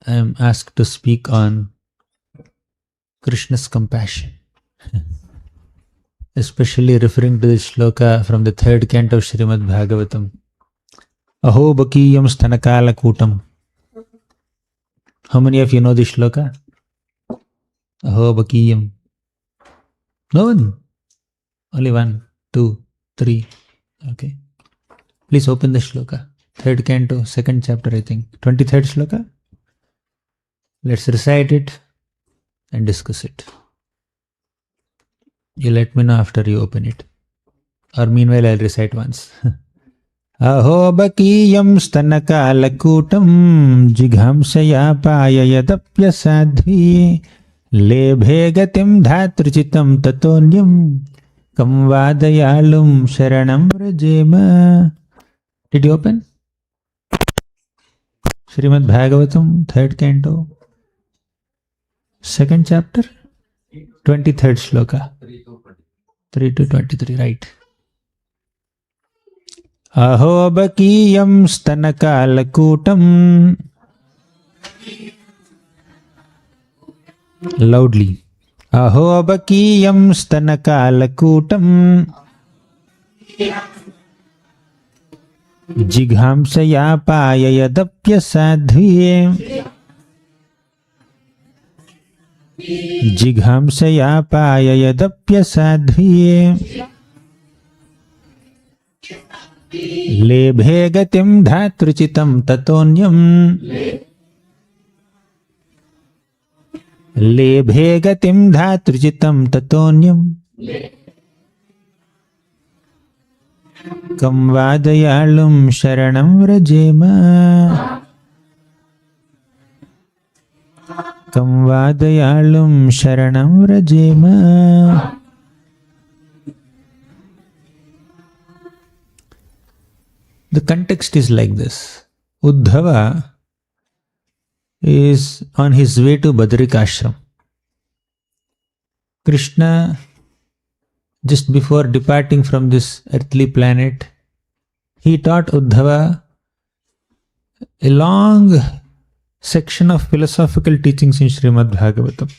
I am asked to speak on Krishna's compassion, especially referring to the shloka from the 3rd canto of Srimad Bhagavatam. Aho bakiyam stanakala kutam. How many of you know this shloka? Aho bakiyam. No one? Only 1, 2, 3. Okay. Please open the shloka. 3rd canto, 2nd chapter, I think. 23rd shloka. Let's recite it and discuss it. You let me know after you open it. Or meanwhile, I'll recite once. Aho bakiyam stanakalakutam jighamsaya payayadapya sadhvi lebhe gatim dhatruchitam tatonyam kamvadayalum sharanam rajema. Did you open? Srimad Bhagavatam, 3rd canto, 2nd chapter, 23rd shloka. 3 to 23, right. Aho bakiyam stanakalakutam. Loudly. Aho bakiyam stanakalakutam jighamsaya payayadapya sadhviye jighamsaya payayadapya sadhviye lebhe gatim dhatruchitam tatonyam lebhe gatim dhatruchitam tatonyam kamvadayalum sharanam rajema kamvadayalum sharanam rajema. The context is like this. Uddhava is on his way to Badrikashram. Krishna, just before departing from this earthly planet, he taught Uddhava a long section of philosophical teachings in Srimad Bhagavatam.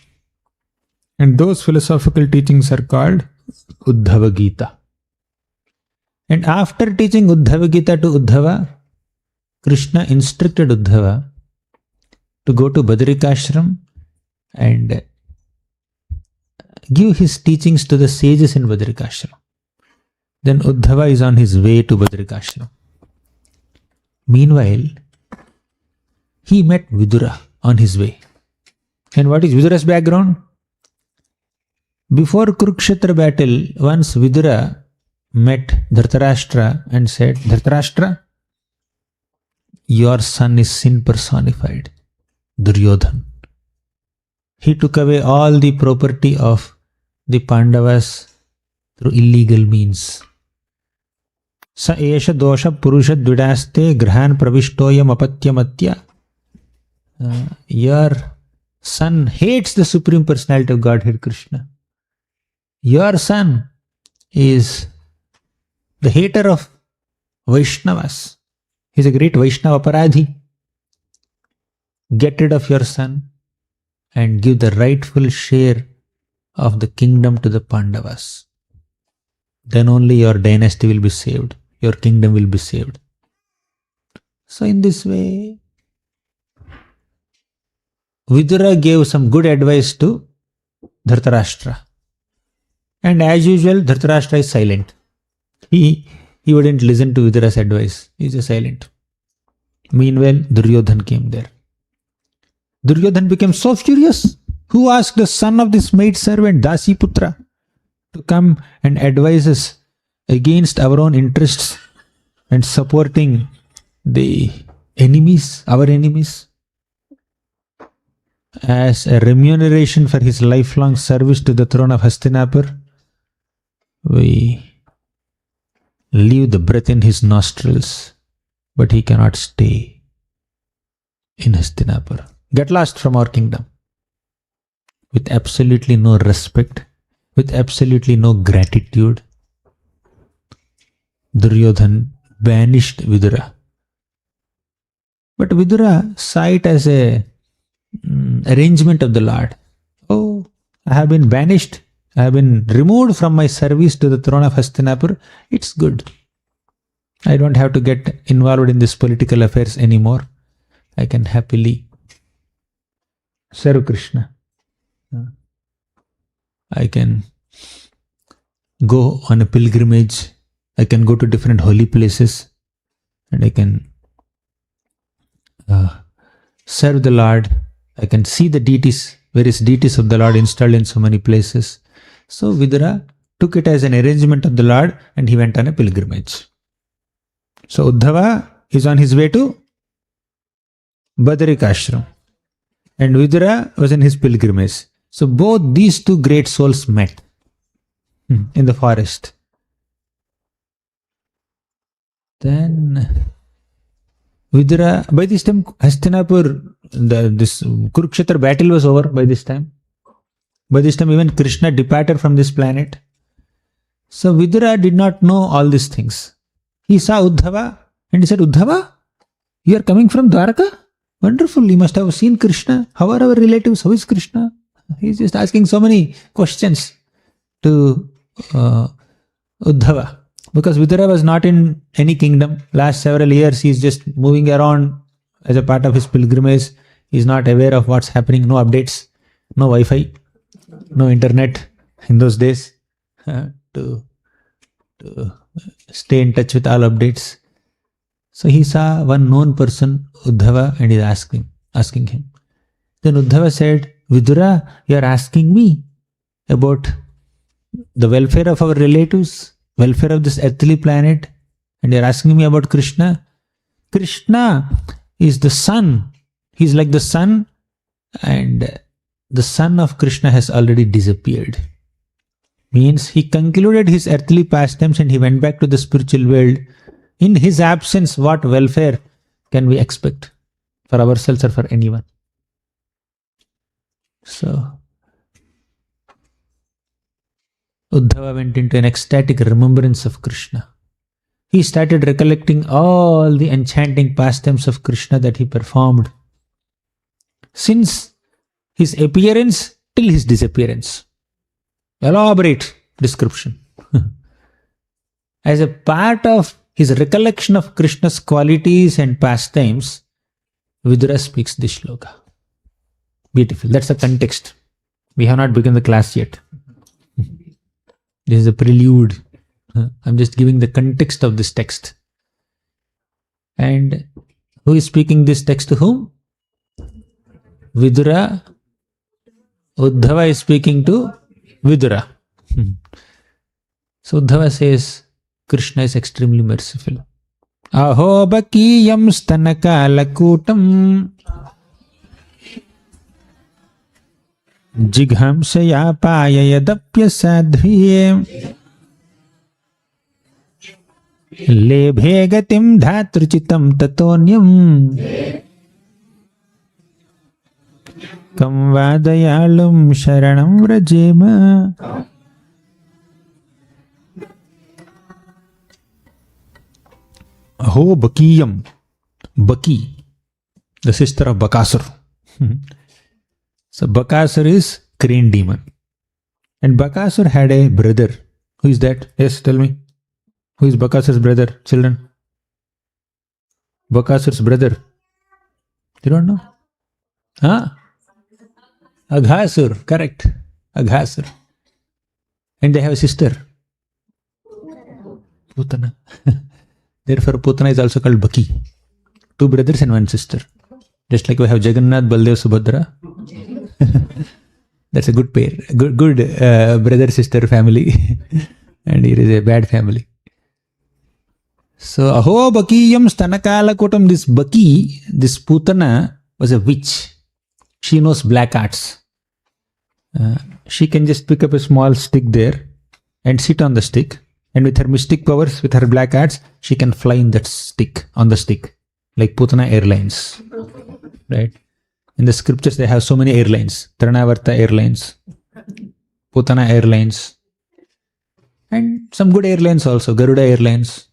And those philosophical teachings are called Uddhava Gita. And after teaching Uddhava Gita to Uddhava, Krishna instructed Uddhava to go to Badrikashram and give his teachings to the sages in Badrikashram. Then Uddhava is on his way to Badrikashram. Meanwhile, he met Vidura on his way. And what is Vidura's background? Before Kurukshetra battle, once Vidura met Dhritarashtra and said, Dhritarashtra, your son is sin personified, Duryodhan. He took away all the property of the Pandavas through illegal means. Sa esha dosha purusha dvidaste grahan pravishtoyam apatyamatya. Your son hates the Supreme Personality of Godhead Krishna. Your son is the hater of Vaishnavas. He is a great Vaishnava Paradhi. Get rid of your son and give the rightful share of the kingdom to the Pandavas. Then only your dynasty will be saved. Your kingdom will be saved. So in this way, Vidura gave some good advice to Dhritarashtra. And as usual, Dhritarashtra is silent. He wouldn't listen to Vidura's advice. He is just silent. Meanwhile, Duryodhan came there. Duryodhan became so furious. Who asked the son of this maid servant, Dasi Putra, to come and advise us against our own interests and supporting the enemies, our enemies? As a remuneration for his lifelong service to the throne of Hastinapur, we leave the breath in his nostrils, but he cannot stay in Hastinapur. Get lost from our kingdom. With absolutely no respect, with absolutely no gratitude, Duryodhan banished Vidura. But Vidura saw it as a arrangement of the Lord. Oh, I have been banished. I have been removed from my service to the throne of Hastinapur. It's good. I don't have to get involved in this political affairs anymore. I can happily serve Krishna. I can go on a pilgrimage. I can go to different holy places. And I can serve the Lord. I can see the deities, various deities of the Lord installed in so many places. So Vidura took it as an arrangement of the Lord and he went on a pilgrimage. So Uddhava is on his way to Badrikashram and Vidura was in his pilgrimage. So both these two great souls met in the forest. Then Vidura, by this time Hastinapur, this Kurukshetra battle was over by this time. By this time even Krishna departed from this planet. So Vidura did not know all these things. He saw Uddhava and he said, Uddhava, you are coming from Dwarka? Wonderful, you must have seen Krishna. How are our relatives? How is Krishna? He is just asking so many questions to Uddhava. Because Vidura was not in any kingdom. Last several years he is just moving around as a part of his pilgrimage. He is not aware of what's happening. No updates, no Wi-Fi, no internet in those days to stay in touch with all updates. So he saw one known person, Uddhava, and he is asking him. Then Uddhava said, Vidura, you are asking me about the welfare of our relatives, welfare of this earthly planet, and you are asking me about Krishna. Krishna is the sun. He is like the sun, and the sun of Krishna has already disappeared. Means he concluded his earthly pastimes and he went back to the spiritual world. In his absence, what welfare can we expect for ourselves or for anyone? So Uddhava went into an ecstatic remembrance of Krishna. He started recollecting all the enchanting pastimes of Krishna that he performed since his appearance till his disappearance. Elaborate description. As a part of his recollection of Krishna's qualities and pastimes, Vidura speaks this shloka. Beautiful. That's the context. We have not begun the class yet. This is a prelude. I'm just giving the context of this text. And who is speaking this text to whom? Vidura. Uddhava is speaking to Vidura. So Uddhava says, Krishna is extremely merciful. Aho bakiyam stanakalakutam jighamsaya payayadapya sadhviye lebhe gatim dhatruchitam tatonyam kam vadayalum sharanam vrajema. Aho bakiyam. Baki, the sister of Bakasur. So Bakasur is crane demon. And Bakasur had a brother. Who is that? Yes, tell me. Who is Bakasur's brother? Children. Bakasur's brother. You don't know? Huh? Aghasur. Correct. Aghasur. And they have a sister. Putana. Therefore, Putana is also called Baki. Two brothers and one sister. Just like we have Jagannath, Baldev, Subhadra. That's a good pair. Good brother-sister family. And here is a bad family. So, Aho Bakiyam Stanakala Kotam. This Baki, this Putana, was a witch. She knows black arts. She can just pick up a small stick there and sit on the stick. And with her mystic powers, with her black arts, she can fly in that stick, on the stick. Like Putana Airlines. Right? In the scriptures, they have so many airlines. Trinavarta Airlines. Putana Airlines. And some good airlines also. Garuda Airlines.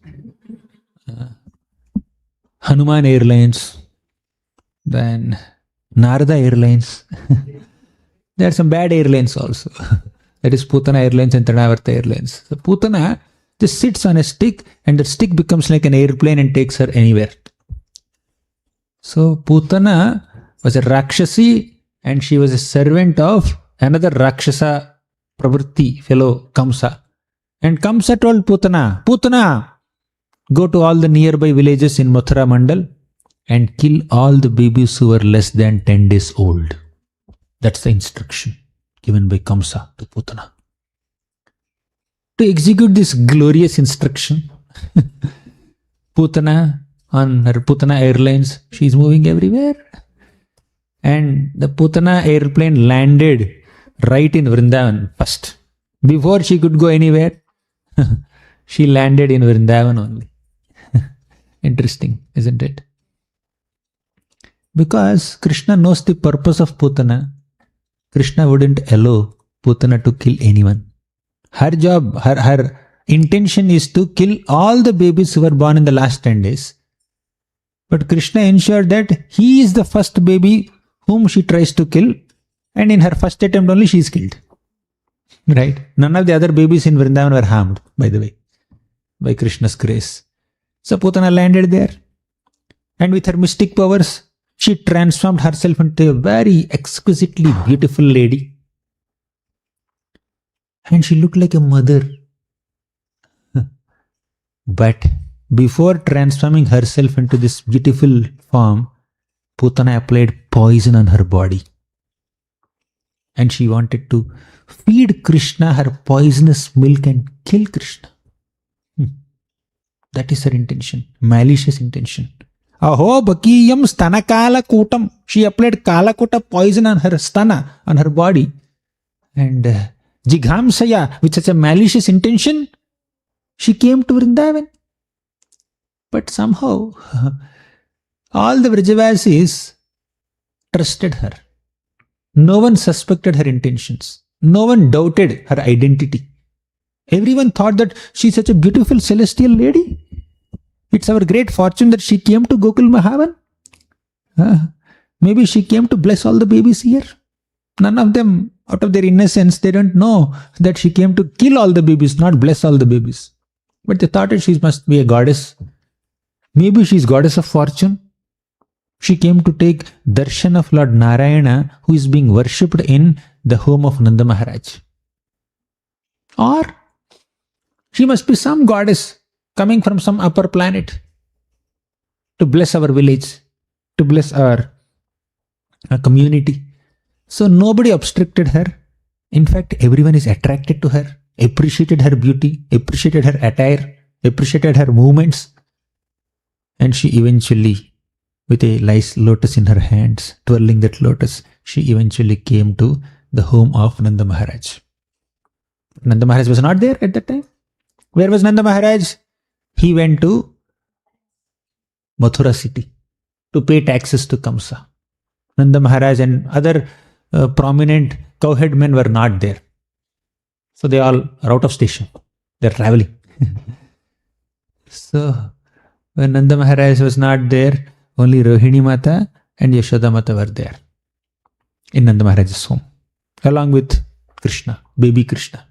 Hanuman Airlines. Then Narada Airlines. There are some bad airlines also. That is Putana Airlines and Trinavarta Airlines. So Putana just sits on a stick and the stick becomes like an airplane and takes her anywhere. So Putana was a Rakshasi and she was a servant of another Rakshasa Pravritti fellow Kamsa. And Kamsa told Putana, Putana, go to all the nearby villages in Mathura Mandal and kill all the babies who were less than 10 days old. That's the instruction given by Kamsa to Putana. To execute this glorious instruction, Putana on her Putana Airlines, she is moving everywhere. And the Putana airplane landed right in Vrindavan first. Before she could go anywhere, she landed in Vrindavan only. Interesting, isn't it? Because Krishna knows the purpose of Putana, Krishna wouldn't allow Putana to kill anyone. Her job, her intention is to kill all the babies who were born in the last 10 days. But Krishna ensured that he is the first baby whom she tries to kill, and in her first attempt only she is killed. Right? None of the other babies in Vrindavan were harmed, by the way, by Krishna's grace. So Putana landed there, and with her mystic powers, she transformed herself into a very exquisitely beautiful lady. And she looked like a mother. But before transforming herself into this beautiful form, Putana applied poison on her body. And she wanted to feed Krishna her poisonous milk and kill Krishna. That is her intention, malicious intention. Aho bakiyam stana kala kutam. She applied kalakuta poison on her stana, on her body. And Jighamsaya, with such a malicious intention, she came to Vrindavan. But somehow, all the Vrajavasis trusted her. No one suspected her intentions. No one doubted her identity. Everyone thought that she is such a beautiful celestial lady. It's our great fortune that she came to Gokul Mahavan. Maybe she came to bless all the babies here. None of them, out of their innocence, they don't know that she came to kill all the babies, not bless all the babies. But they thought that she must be a goddess. Maybe she is goddess of fortune. She came to take darshan of Lord Narayana, who is being worshipped in the home of Nanda Maharaj. Or she must be some goddess coming from some upper planet to bless our village, to bless our community. So nobody obstructed her. In fact, everyone is attracted to her, appreciated her beauty, appreciated her attire, appreciated her movements. And she eventually, with a nice lotus in her hands, twirling that lotus, she eventually came to the home of Nanda Maharaj. Nanda Maharaj was not there at that time. Where was Nanda Maharaj? He went to Mathura city to pay taxes to Kamsa. Nanda Maharaj and other prominent cowhead men were not there. So they all are out of station. They are traveling. So when Nanda Maharaj was not there, only Rohini Mata and Yashoda Mata were there in Nanda Maharaj's home, along with Krishna, baby Krishna.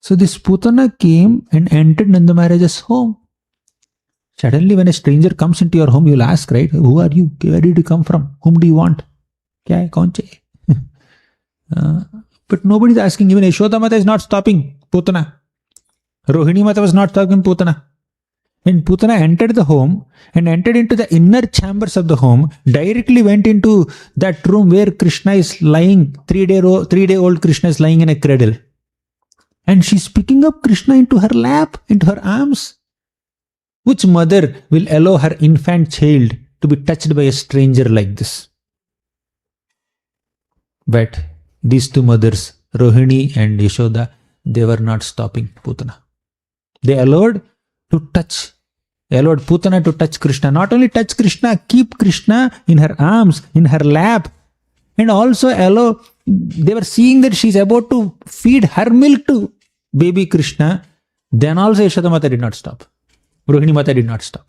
So this Putana came and entered Nanda Maharaj's home. Suddenly when a stranger comes into your home, you will ask, right? Who are you? Where did you come from? Whom do you want? Kya hai? Kaun chahiye? But nobody is asking. Even Yashoda Mata is not stopping Putana. Rohini Mata was not stopping Putana. When Putana entered the home and entered into the inner chambers of the home, directly went into that room where Krishna is lying, 3-day-old Krishna is lying in a cradle. And she's picking up Krishna into her lap, into her arms. Which mother will allow her infant child to be touched by a stranger like this? But these two mothers, Rohini and Yashoda, they were not stopping Putana. They allowed Putana to touch Krishna. Not only touch Krishna, keep Krishna in her arms, in her lap. And also they were seeing that she's about to feed her milk to baby Krishna. Then also Yashoda Mata did not stop. Rohini Mata did not stop.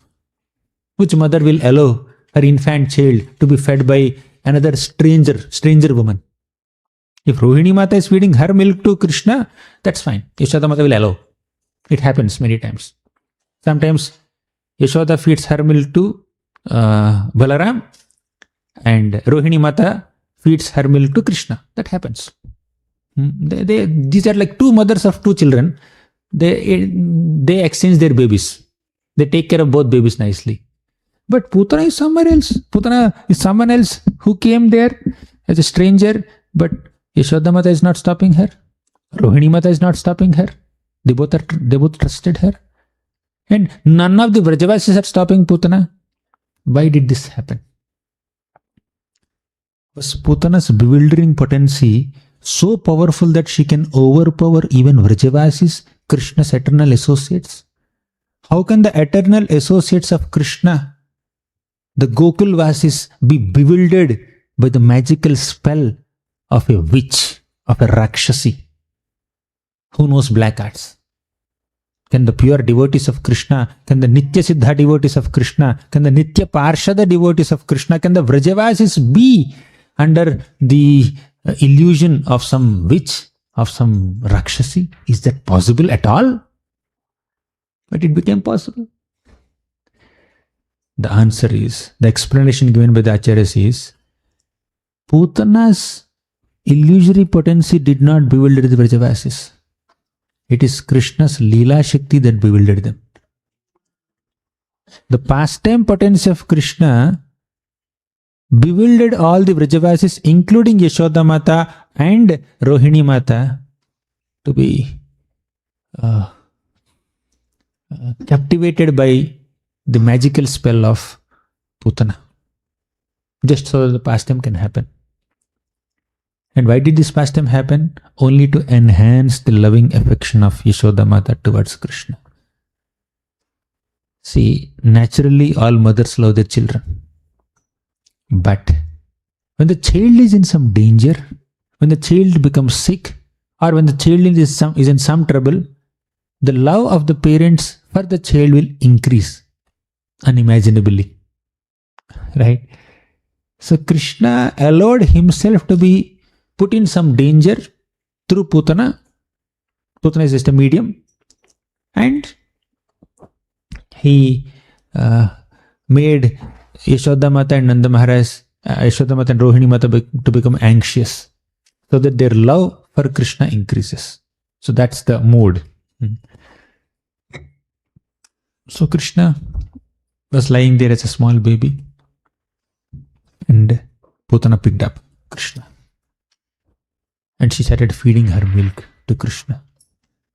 Which mother will allow her infant child to be fed by another stranger woman. If Rohini Mata is feeding her milk to Krishna, that's fine. Yashoda Mata will allow. It happens many times. Sometimes Yashoda feeds her milk to Balaram, and Rohini Mata feeds her milk to Krishna. That happens. These are like two mothers of two children. They exchange their babies. They take care of both babies nicely. But Putana is somewhere else. Putana is someone else who came there as a stranger, but Yashoda Mata is not stopping her. Rohini Mata is not stopping her. They both trusted her. And none of the Vrajavasis are stopping Putana. Why did this happen? Was Putana's bewildering potency so powerful that she can overpower even Vrajavasis, Krishna's eternal associates? How can the eternal associates of Krishna, the Gokulvasis, be bewildered by the magical spell of a witch, of a Rakshasi who knows black arts? Can the pure devotees of Krishna, can the Nitya Siddha devotees of Krishna, can the Nitya Parshada devotees of Krishna, can the Vrajavasis be under the illusion of some witch, of some Rakshasi? Is that possible at all? But it became possible. The answer is, the explanation given by the Acharyas is, Putana's illusory potency did not bewilder the Vrajavasis. It is Krishna's Leela Shakti that bewildered them. The pastime potency of Krishna bewildered all the Vrajavasis, including Yashoda Mata and Rohini Mata, to be captivated by the magical spell of Putana, just so that the pastime can happen. And why did this pastime happen? Only to enhance the loving affection of Yashoda Mata towards Krishna. See, naturally all mothers love their children. But when the child is in some danger, when the child becomes sick, or when the child is in some trouble, the love of the parents for the child will increase unimaginably. Right? So Krishna allowed himself to be put in some danger through Putana. Putana is just a medium. And he made Yashoda Mata and Nanda Maharaj, Yashoda Mata and Rohini Mata to become anxious, so that their love for Krishna increases. So that's the mood. So Krishna was lying there as a small baby, and Putana picked up Krishna. And she started feeding her milk to Krishna.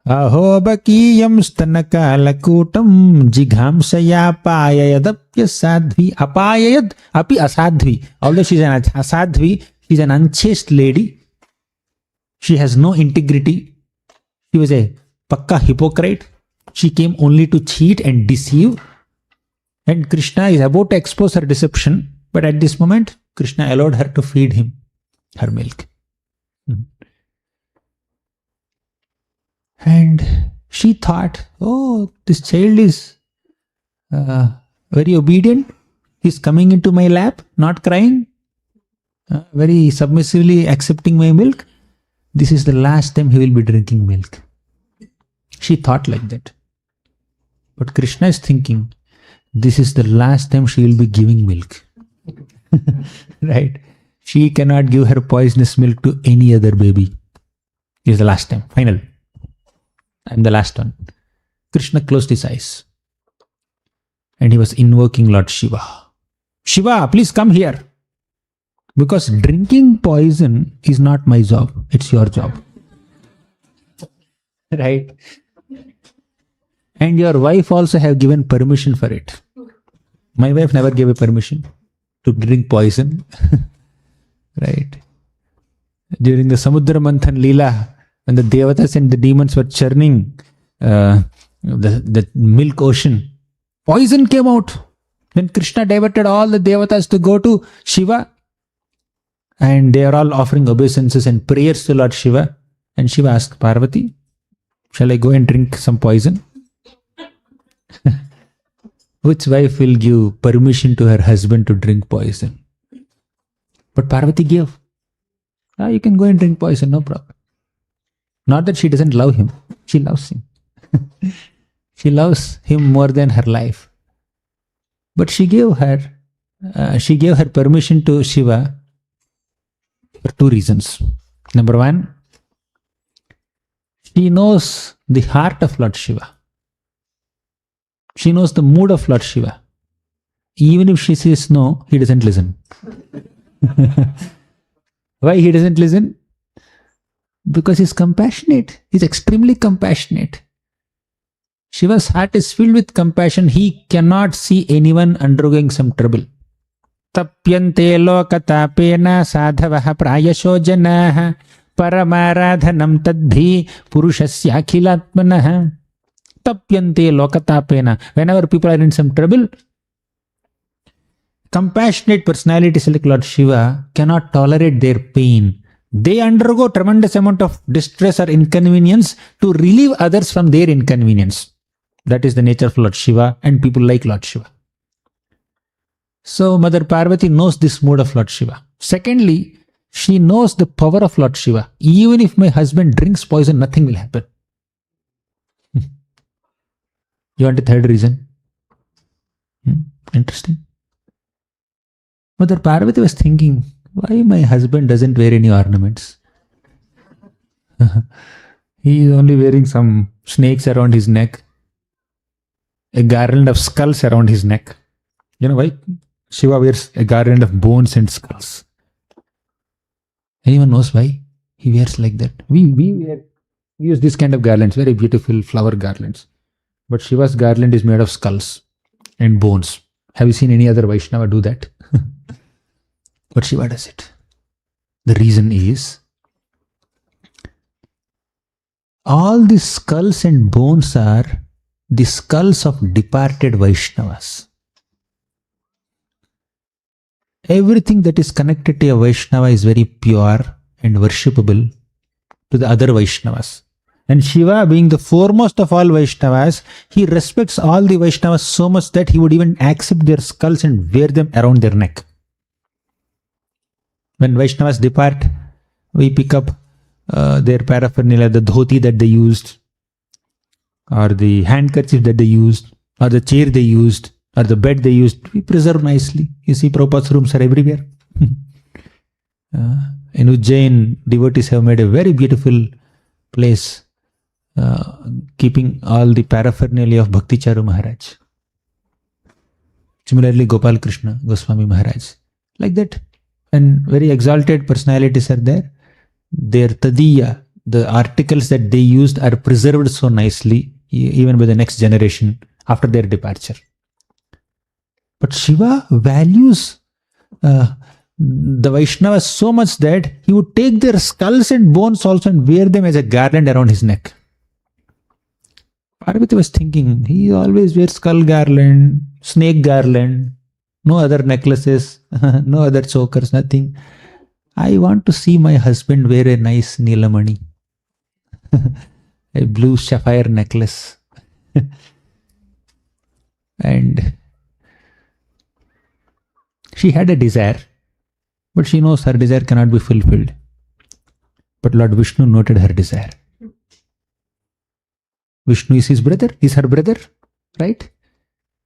Aho bakiyam stanakalakutam jighamsaya payayadapya sadhvi. Apayayad api asadhvi. Although she is an asadhvi, she is an unchaste lady. She has no integrity. She was a pakka hypocrite. She came only to cheat and deceive. And Krishna is about to expose her deception. But at this moment, Krishna allowed her to feed him her milk. And she thought, oh, this child is very obedient. He's coming into my lap, not crying, very submissively accepting my milk. This is the last time he will be drinking milk. She thought like that. But Krishna is thinking, this is the last time she will be giving milk. Right? She cannot give her poisonous milk to any other baby. This is the last time. Final. I'm the last one. Krishna closed his eyes. And he was invoking Lord Shiva. Shiva, please come here. Because drinking poison is not my job. It's your job. Right? And your wife also have given permission for it. My wife never gave a permission to drink poison. Right? During the Samudra Manthan Leela, when the Devatas and the demons were churning the milk ocean, poison came out. Then Krishna diverted all the Devatas to go to Shiva. And they are all offering obeisances and prayers to Lord Shiva. And Shiva asked Parvati, shall I go and drink some poison? Which wife will give permission to her husband to drink poison? But Parvati gave. You can go and drink poison, no problem. Not that she doesn't love him. She loves him. She loves him more than her life. But she gave her permission to Shiva for two reasons. Number one, she knows the heart of Lord Shiva. She knows the mood of Lord Shiva. Even if she says no, he doesn't listen. Why he doesn't listen? Because he's compassionate. He's extremely compassionate. Shiva's heart is filled with compassion. He cannot see anyone undergoing some trouble. Tapyante lokatapena sadhavaha prayasho janaha paramaradhanam tadbhi purushasya akhilatmanaha. Tapyante lokatapena. Whenever people are in some trouble, compassionate personalities like Lord Shiva cannot tolerate their pain. They undergo tremendous amount of distress or inconvenience to relieve others from their inconvenience. That is the nature of Lord Shiva and people like Lord Shiva. So Mother Parvati knows this mood of Lord Shiva. Secondly, she knows the power of Lord Shiva. Even if my husband drinks poison, nothing will happen. You want a third reason? Interesting. Mother Parvati was thinking, why my husband doesn't wear any ornaments? He is only wearing some snakes around his neck, a garland of skulls around his neck. You know why? Shiva wears a garland of bones and skulls. Anyone knows why he wears like that? We use this kind of garlands, very beautiful flower garlands. But Shiva's garland is made of skulls and bones. Have you seen any other Vaishnava do that? But Shiva does it. The reason is, all these skulls and bones are the skulls of departed Vaishnavas. Everything that is connected to a Vaishnava is very pure and worshipable to the other Vaishnavas. And Shiva, being the foremost of all Vaishnavas, he respects all the Vaishnavas so much that he would even accept their skulls and wear them around their neck. When Vaishnavas depart, we pick up their paraphernalia, the dhoti that they used, or the handkerchief that they used, or the chair they used, or the bed they used. We preserve nicely. You see, Prabhupada's rooms are everywhere. In Ujjain, devotees have made a very beautiful place, keeping all the paraphernalia of Bhakti Charu Maharaj. Similarly, Gopal Krishna Goswami Maharaj. Like that. And very exalted personalities are there. Their tadiya, the articles that they used, are preserved so nicely, even by the next generation after their departure. But Shiva values the Vaishnavas so much that he would take their skulls and bones also and wear them as a garland around his neck. Parvati was thinking, he always wears skull garland, snake garland, no other necklaces, no other chokers, nothing. I want to see my husband wear a nice Nilamani, a blue sapphire necklace. And she had a desire, but she knows her desire cannot be fulfilled. But Lord Vishnu noted her desire. Vishnu is his brother, is her brother, right?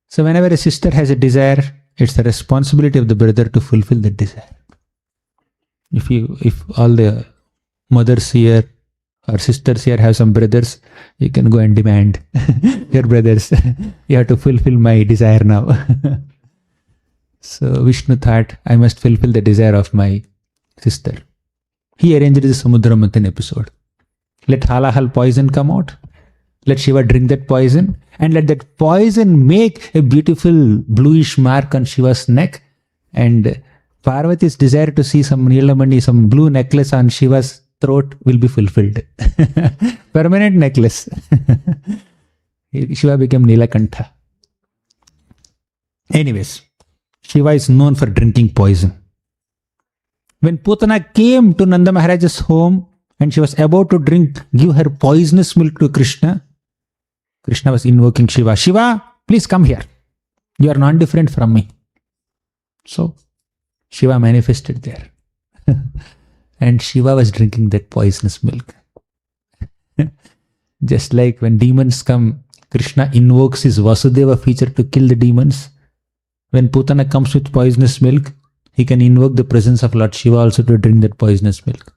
So whenever a sister has a desire, it's the responsibility of the brother to fulfill that desire. If all the mothers here or sisters here have some brothers, you can go and demand, your brothers, you have to fulfill my desire now. So Vishnu thought, I must fulfill the desire of my sister. He arranged the Samudra Manthan episode. Let halahal poison come out. Let Shiva drink that poison, and let that poison make a beautiful bluish mark on Shiva's neck, and Parvati's desire to see some Nilamani, some blue necklace on Shiva's throat will be fulfilled. Permanent necklace. Shiva became Nilakantha. Anyways, Shiva is known for drinking poison. When Putana came to Nanda Maharaj's home and she was about to give her poisonous milk to Krishna, Krishna was invoking Shiva. Shiva, please come here. You are not different from me. So Shiva manifested there. And Shiva was drinking that poisonous milk. Just like when demons come, Krishna invokes his Vasudeva feature to kill the demons. When Putana comes with poisonous milk, he can invoke the presence of Lord Shiva also to drink that poisonous milk.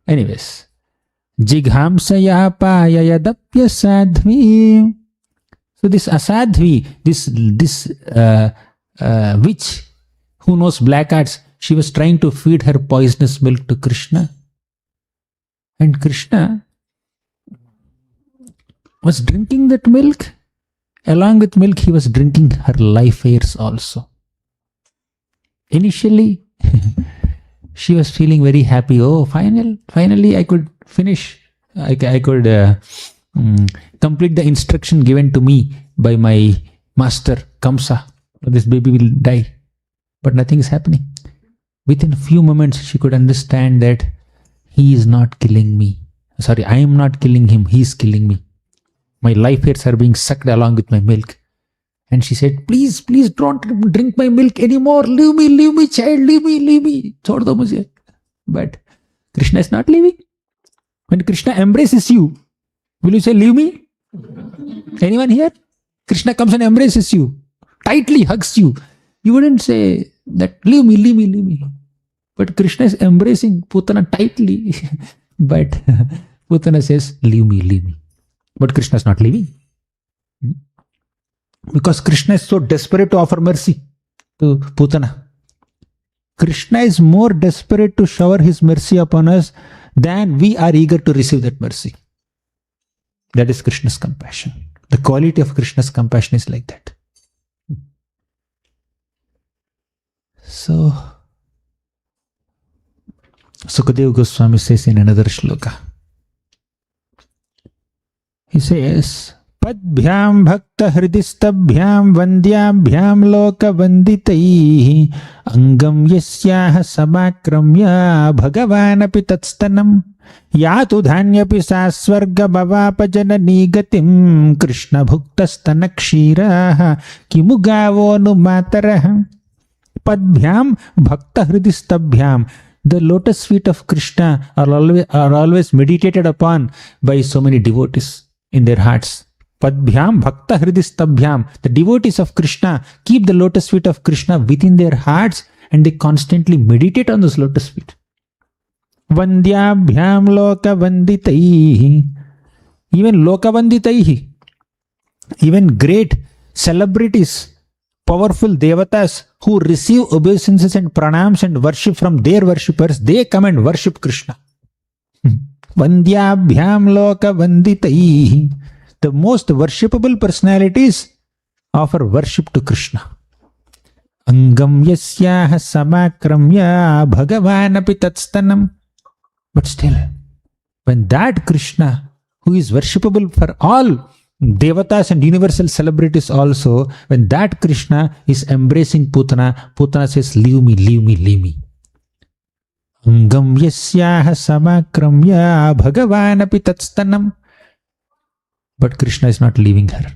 Anyways. Jighamsaya payayadapya sadhvi. So this asadhvi, this witch who knows black arts, she was trying to feed her poisonous milk to Krishna. And Krishna was drinking that milk. Along with milk, he was drinking her life airs also. Initially, she was feeling very happy. Oh, finally I could finish. I could complete the instruction given to me by my master, Kamsa. This baby will die. But nothing is happening. Within a few moments, she could understand that he is not killing me. Sorry, I am not killing him. He is killing me. My life hairs are being sucked along with my milk. And she said, please don't drink my milk anymore. Leave me, child. Leave me. Chhod do mujhe. But Krishna is not leaving. When Krishna embraces you, will you say, leave me? Anyone here? Krishna comes and embraces you, tightly hugs you. You wouldn't say that, leave me. But Krishna is embracing Putana tightly. But Putana says, leave me. But Krishna is not leaving. Because Krishna is so desperate to offer mercy to Putana. Krishna is more desperate to shower his mercy upon us than we are eager to receive that mercy. That is Krishna's compassion. The quality of Krishna's compassion is like that. So, Sukadeva Goswami says in another shloka, he says, Padbhyam bhakta hridistabhyam vandyabhyam loka vanditaihi angam yasyaha samakramya bhagavanapi tatstanam yatu dhanyapi sasvarga bhavapa janani gatim krishna bhuktastana kshiraha kimugavo nu mataraha. Padbhyam bhakta hridistabhyam. The lotus feet of Krishna are always meditated upon by so many devotees in their hearts. Padbhyam bhakta hridistabhyam. The devotees of Krishna keep the lotus feet of Krishna within their hearts and they constantly meditate on those lotus feet. Vandyabhyam loka vanditaihi. Even loka vanditaihi. Even great celebrities, powerful devatas who receive obeisances and pranams and worship from their worshippers, they come and worship Krishna. Vandyabhyam loka vanditaihi. The most worshipable personalities offer worship to Krishna. Angam yasyaha samakramya bhagavanapi tatstanam. But still, when that Krishna, who is worshipable for all devatas and universal celebrities also, when that Krishna is embracing Putana, Putana says, leave me. Angam yasyaha samakramya bhagavanapi tatstanam. But Krishna is not leaving her.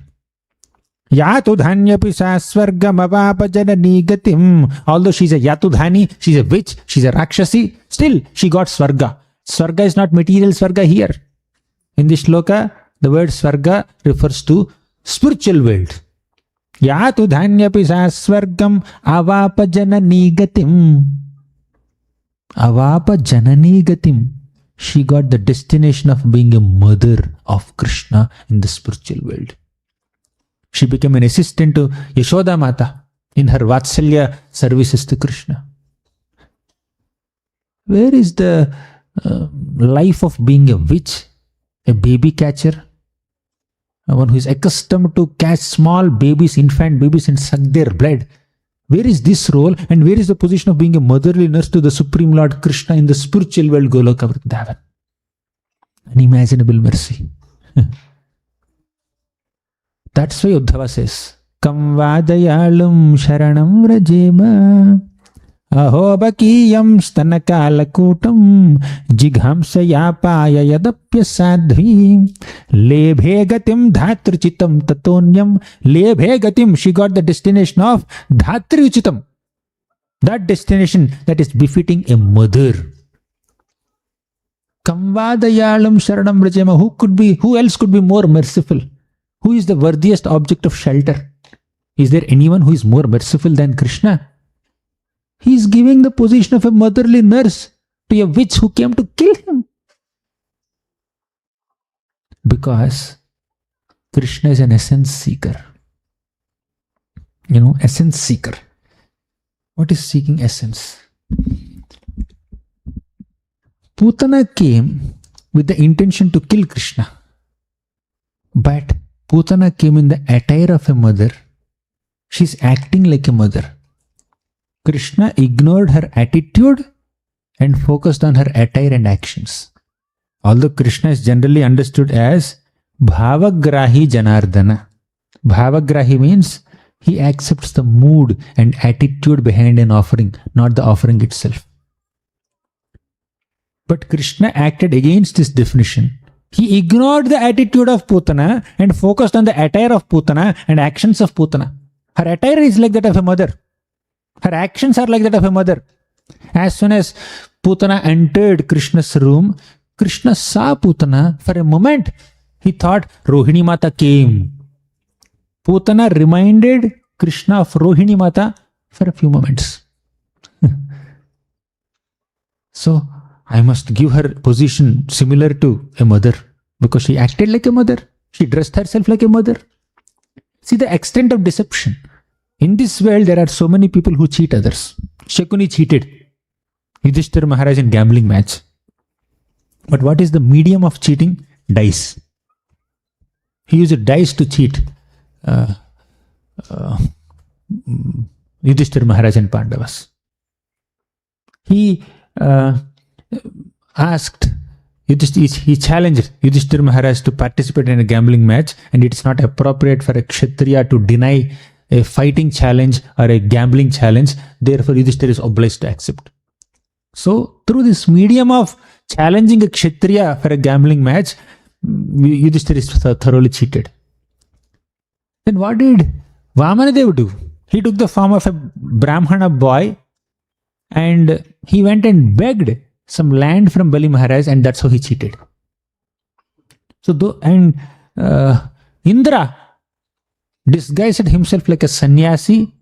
Yatudhanyapi sasvargam avapa janani gatim. Although she is a Yatudhani, she is a witch, she is a Rakshasi, still she got Swarga. Swarga is not material Swarga here. In this shloka, the word Swarga refers to spiritual world. Yatudhanyapi sasvargam avapa janani gatim. Avapa janani gatim. She got the destination of being a mother of Krishna in the spiritual world. She became an assistant to Yashoda Mata in her Vatsalya services to Krishna. Where is the life of being a witch, a baby catcher, one who is accustomed to catch small babies, infant babies and suck their blood? Where is this role and where is the position of being a motherly nurse to the Supreme Lord Krishna in the spiritual world Goloka Vrindavan? Unimaginable mercy. That's why Uddhava says, Kam vadayalum sharanam rajema Ahobakiyam stanakalakutam jighamsaya yadapyasadhvi lebhe gatim dhatrichitam tatonyam lebhe gatim. She got the destination of dhatrichitam. That destination that is befitting a mother. Kamvadayalam sharanam rajama. Who else could be more merciful? Who is the worthiest object of shelter? Is there anyone who is more merciful than Krishna? He is giving the position of a motherly nurse to a witch who came to kill him. Because Krishna is an essence seeker. Essence seeker. What is seeking essence? Putana came with the intention to kill Krishna. But Putana came in the attire of a mother. She's acting like a mother. Krishna ignored her attitude and focused on her attire and actions. Although Krishna is generally understood as Bhavagrahi Janardana. Bhavagrahi means he accepts the mood and attitude behind an offering, not the offering itself. But Krishna acted against this definition. He ignored the attitude of Putana and focused on the attire of Putana and actions of Putana. Her attire is like that of a mother. Her actions are like that of a mother. As soon as Putana entered Krishna's room, Krishna saw Putana. For a moment, he thought Rohini Mata came. Putana reminded Krishna of Rohini Mata for a few moments. So, I must give her position similar to a mother because she acted like a mother. She dressed herself like a mother. See the extent of deception. In this world, there are so many people who cheat others. Shakuni cheated Yudhishthira Maharaj in gambling match. But what is the medium of cheating? Dice. He used dice to cheat Yudhishthira Maharaj and Pandavas. He he challenged Yudhishthira Maharaj to participate in a gambling match, and it's not appropriate for a Kshatriya to deny a fighting challenge or a gambling challenge. Therefore, Yudhishthira is obliged to accept. So, through this medium of challenging a Kshatriya for a gambling match, Yudhishthira is thoroughly cheated. Then what did Vamanadeva do? He took the form of a Brahmana boy and he went and begged some land from Bali Maharaj, and that's how he cheated. So, Indra disguised himself like a sannyasi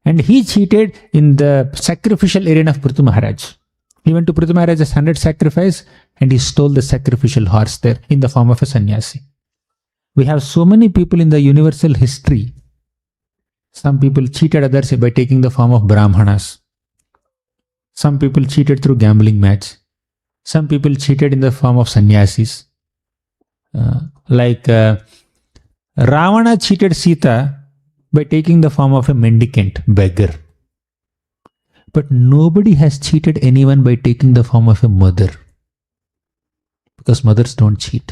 and he cheated in the sacrificial arena of Prithu Maharaj. He went to Prithu Maharaj's 100 sacrifice and he stole the sacrificial horse there in the form of a sannyasi. We have so many people in the universal history. Some people cheated others by taking the form of Brahmanas. Some people cheated through gambling match. Some people cheated in the form of sannyasis. Ravana cheated Sita by taking the form of a mendicant, beggar. But nobody has cheated anyone by taking the form of a mother. Because mothers don't cheat.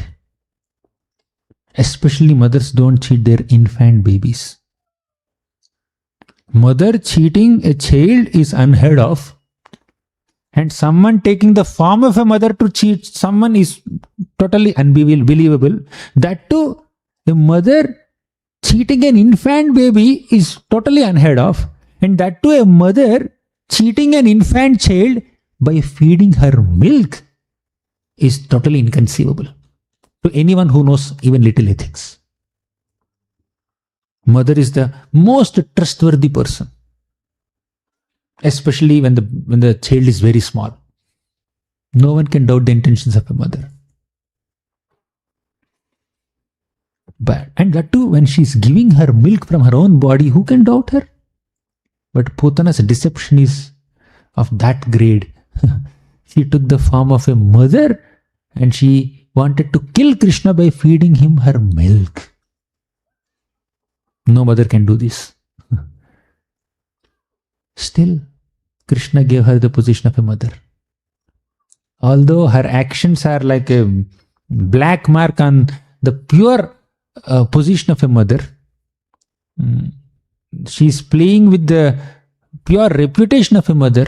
Especially mothers don't cheat their infant babies. Mother cheating a child is unheard of. And someone taking the form of a mother to cheat someone is totally unbelievable. That too, a mother cheating an infant baby is totally unheard of. And that too, a mother cheating an infant child by feeding her milk is totally inconceivable to anyone who knows even little ethics. Mother is the most trustworthy person. Especially when the child is very small. No one can doubt the intentions of a mother. And that too, when she is giving her milk from her own body, who can doubt her? But Putana's deception is of that grade. She took the form of a mother and she wanted to kill Krishna by feeding him her milk. No mother can do this. Still, Krishna gave her the position of a mother. Although her actions are like a black mark on the pure position of a mother, she is playing with the pure reputation of a mother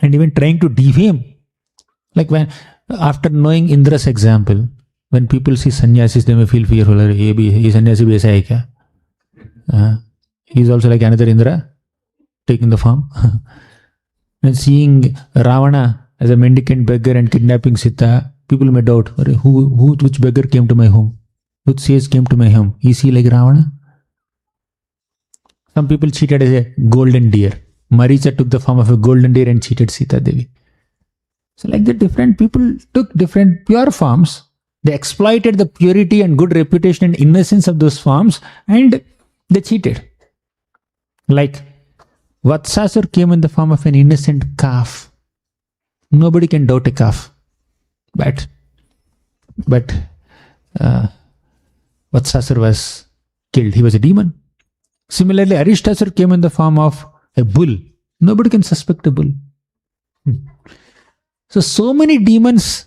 and even trying to defame. Like when, after knowing Indra's example, when people see sannyasis, they may feel fearful. He sannyasi bhi aisa hai kya? He's also like another Indra, taking the form. And seeing Ravana as a mendicant beggar and kidnapping Sita, people may doubt, which beggar came to my home? Which sage came to my home? Is he like Ravana? Some people cheated as a golden deer. Maricha took the form of a golden deer and cheated Sita Devi. So like that, different people took different pure forms. They exploited the purity and good reputation and innocence of those forms, and they cheated. Like Vatsasur came in the form of an innocent calf. Nobody can doubt a calf. But Vatsasur was killed. He was a demon. Similarly, Arishtasur came in the form of a bull. Nobody can suspect a bull. So many demons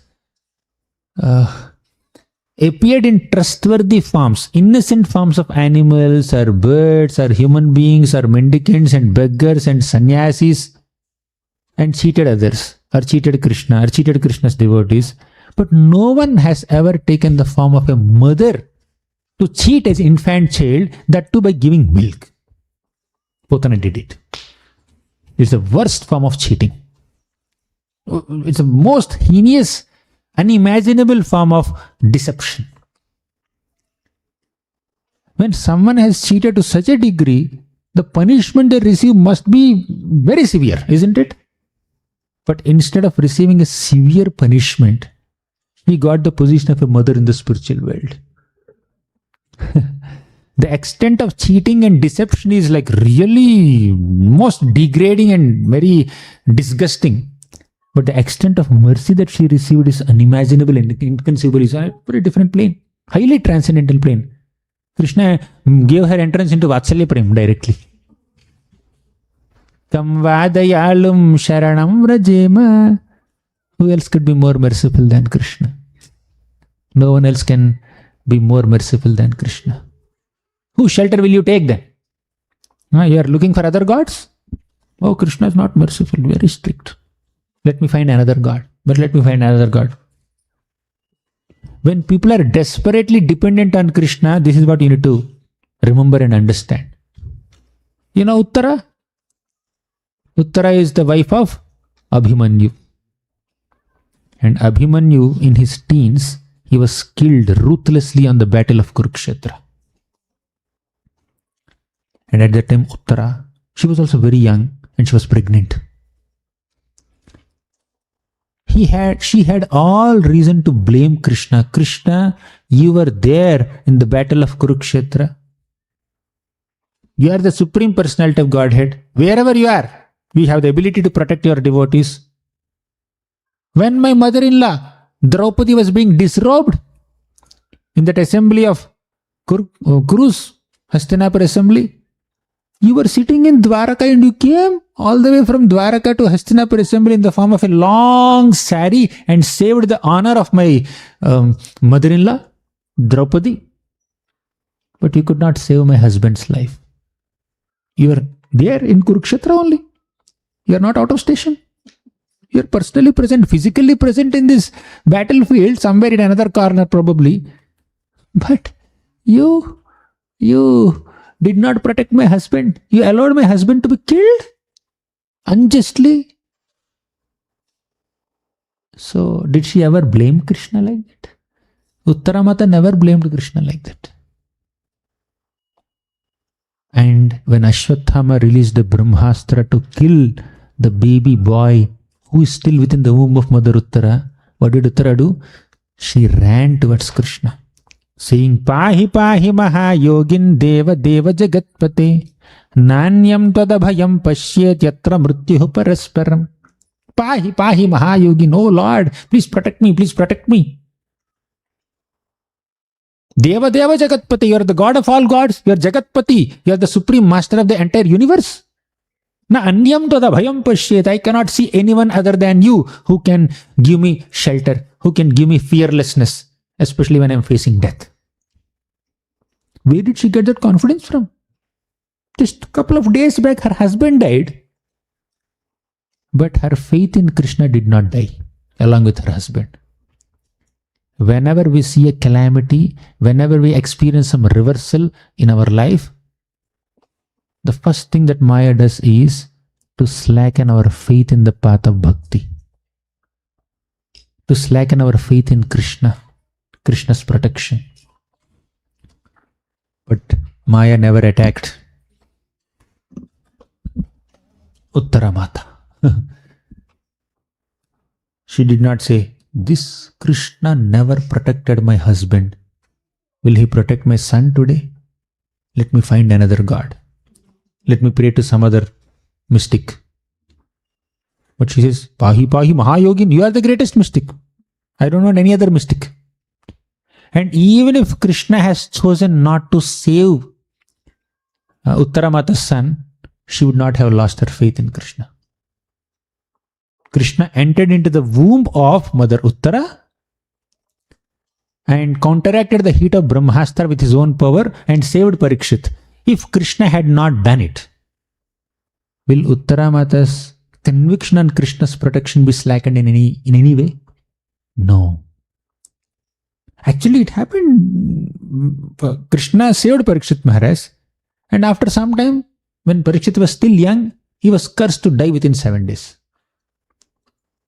appeared in trustworthy forms, innocent forms of animals or birds or human beings or mendicants and beggars and sannyasis, and cheated others, or cheated Krishna, or cheated Krishna's devotees. But no one has ever taken the form of a mother to cheat as infant child, that too by giving milk. Potana did it. It's the worst form of cheating. It's the most heinous, unimaginable form of deception. When someone has cheated to such a degree, the punishment they receive must be very severe, isn't it? But instead of receiving a severe punishment, he got the position of a mother in the spiritual world. The extent of cheating and deception is like really most degrading and very disgusting. But the extent of mercy that she received is unimaginable and inconceivable. It's a very different plane, highly transcendental plane. Krishna gave her entrance into Vatsalya Prem directly. Tam vadayalum sharanam vrajema. Who else could be more merciful than Krishna? No one else can be more merciful than Krishna. Whose shelter will you take then? You are looking for other gods? Oh, Krishna is not merciful, very strict. Let me find another god. But let me find another god. When people are desperately dependent on Krishna, this is what you need to remember and understand. You know Uttara? Uttara is the wife of Abhimanyu. And Abhimanyu, in his teens, he was killed ruthlessly on the battle of Kurukshetra. And at that time, Uttara, she was also very young and she was pregnant. She had all reason to blame Krishna. Krishna, you were there in the battle of Kurukshetra. You are the Supreme Personality of Godhead. Wherever you are, we have the ability to protect your devotees. When my mother-in-law, Draupadi, was being disrobed in that assembly of Kurus, Hastinapur assembly, you were sitting in Dwaraka and you came all the way from Dwaraka to Hastinapur assembly in the form of a long sari and saved the honor of my mother-in-law, Draupadi. But you could not save my husband's life. You were there in Kurukshetra only. You are not out of station. You are personally present, physically present in this battlefield, somewhere in another corner probably. But you did not protect my husband. You allowed my husband to be killed unjustly. So, did she ever blame Krishna like that? Uttaramata never blamed Krishna like that. And when Ashwatthama released the Brahmastra to kill the baby boy who is still within the womb of Mother Uttara, what did Uttara do? She ran towards Krishna, saying, Pahi pahi maha yogin deva deva jagatpate nanyam tadabhayam pashyet yatra mrityuh parasparam. Pahi pahi maha yogin, oh Lord, please protect me, please protect me. Deva deva jagatpate, you are the God of all gods, you are Jagatpati, you are the supreme master of the entire universe. Na anyam tadabhayam pashyet, I cannot see anyone other than you who can give me shelter, who can give me fearlessness, especially when I am facing death. Where did she get that confidence from? Just a couple of days back, her husband died. But her faith in Krishna did not die along with her husband. Whenever we see a calamity, whenever we experience some reversal in our life, the first thing that Maya does is to slacken our faith in the path of bhakti, to slacken our faith in Krishna, Krishna's protection. But Maya never attacked Uttara Mata. She did not say, this Krishna never protected my husband. Will he protect my son today? Let me find another god. Let me pray to some other mystic. But she says, Pahi Pahi Mahayogin, you are the greatest mystic. I don't want any other mystic. And even if Krishna has chosen not to save Uttara Mata's son, she would not have lost her faith in Krishna. Krishna entered into the womb of Mother Uttara and counteracted the heat of Brahmastra with his own power and saved Parikshit. If Krishna had not done it, will Uttara Mata's conviction on Krishna's protection be slackened in any way? No. Actually, it happened. Krishna saved Parikshit Maharaj, and after some time, when Parikshit was still young, he was cursed to die within 7 days.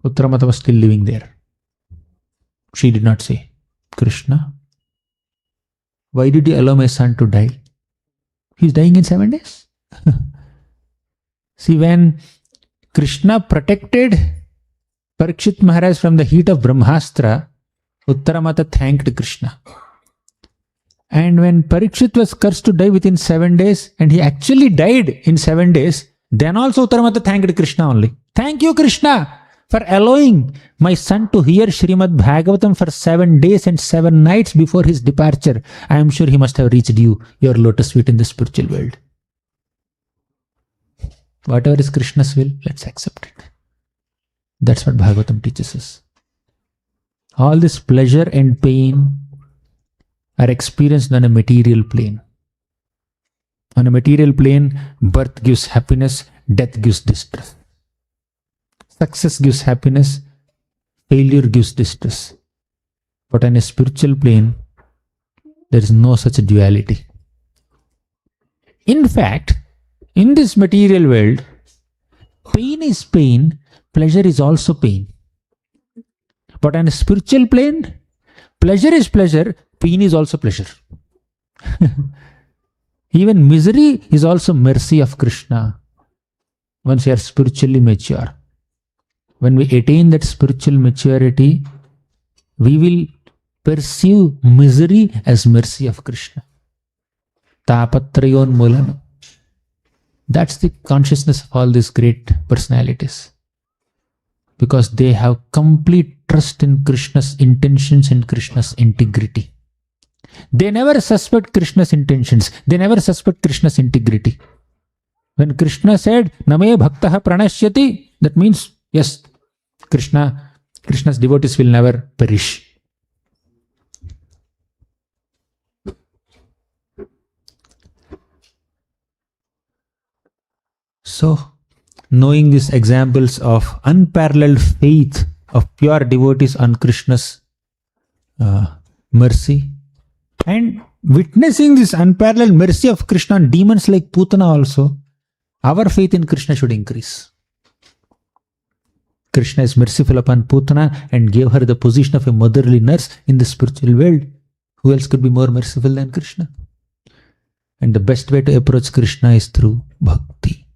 Uttara Mata was still living there. She did not say, Krishna, why did you allow my son to die? He's dying in 7 days. See, when Krishna protected Parikshit Maharaj from the heat of Brahmastra, Uttara Mata thanked Krishna. And when Parikshit was cursed to die within 7 days, and he actually died in 7 days, then also Uttara Mata thanked Krishna only. Thank you, Krishna, for allowing my son to hear Srimad Bhagavatam for 7 days and 7 nights before his departure. I am sure he must have reached you, your lotus feet in the spiritual world. Whatever is Krishna's will, let's accept it. That's what Bhagavatam teaches us. All this pleasure and pain are experienced on a material plane. On a material plane, birth gives happiness, death gives distress. Success gives happiness, failure gives distress. But on a spiritual plane, there is no such duality. In fact, in this material world, pain is pain, pleasure is also pain. But on a spiritual plane, pleasure is pleasure, pain is also pleasure. Even misery is also mercy of Krishna once we are spiritually mature. When we attain that spiritual maturity, we will perceive misery as mercy of Krishna. Tapatrayon mulanam. That's the consciousness of all these great personalities. Because they have complete trust in Krishna's intentions and Krishna's integrity. They never suspect Krishna's intentions. They never suspect Krishna's integrity. When Krishna said, Name bhaktaha pranashyati, that means, yes, Krishna's devotees will never perish. So, knowing these examples of unparalleled faith of pure devotees on Krishna's mercy, and witnessing this unparalleled mercy of Krishna on demons like Putana also, our faith in Krishna should increase. Krishna is merciful upon Putana and gave her the position of a motherly nurse in the spiritual world. Who else could be more merciful than Krishna? And the best way to approach Krishna is through bhakti.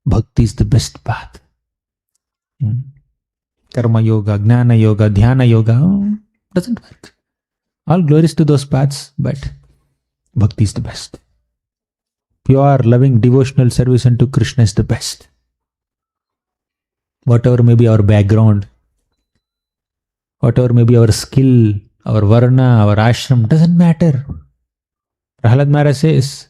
Bhakti is the best path. Karma yoga, Gnana yoga, Dhyana yoga doesn't work. All glories to those paths, but bhakti is the best. Pure, loving, devotional service unto Krishna is the best. Whatever may be our background, whatever may be our skill, our varna, our ashram, doesn't matter. Prahlad Maharaj says,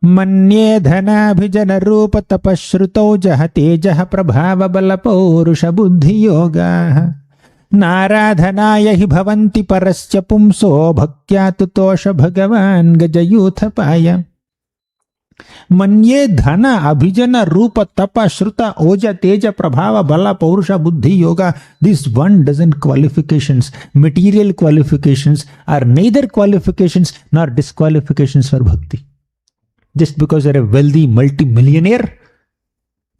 Manye dhana bhijana rupa tapashruto jahate jaha prabhava bala paurusha buddhi yoga naradhanaya hi bhavanti parasya pumso bhaktya tutosha bhagavan gajayuthapaya. Manye dhana abhijana rupa tapa shruta oja teja prabhava bala paurusha buddhi yoga. This 12 qualifications, material qualifications, are neither qualifications nor disqualifications for bhakti. Just because you're a wealthy multi-millionaire,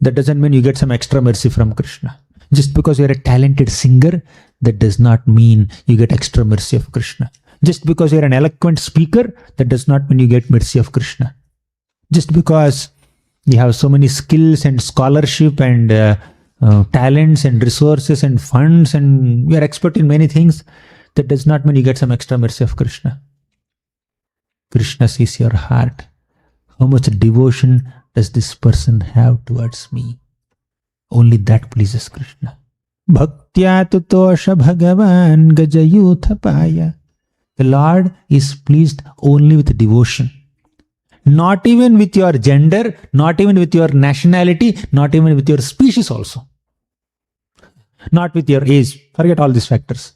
that doesn't mean you get some extra mercy from Krishna. Just because you're a talented singer, that does not mean you get extra mercy of Krishna. Just because you're an eloquent speaker, that does not mean you get mercy of Krishna. Just because you have so many skills and scholarship and talents and resources and funds and you are expert in many things, that does not mean you get some extra mercy of Krishna. Krishna sees your heart. How much devotion does this person have towards me? Only that pleases Krishna. Bhaktya tutosha bhagavan gajayuthapaya. The Lord is pleased only with devotion. Not even with your gender, not even with your nationality, not even with your species also. Not with your age. Forget all these factors.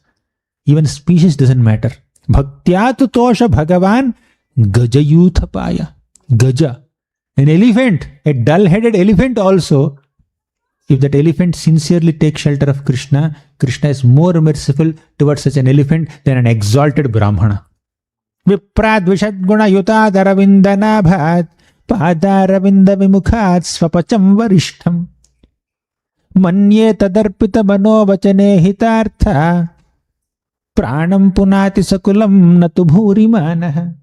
Even species doesn't matter. Bhaktya tutosha bhagavan gajayuthapaya. Gaja. An elephant, a dull-headed elephant also, if that elephant sincerely takes shelter of Krishna, Krishna is more merciful towards such an elephant than an exalted Brahmana. Viprad vishadguna yutad aravindanabhat padaravinda vimukhat svapacham varishtham manye tadarpita manovachane hitartha pranam punati sakulam natu bhuri manah.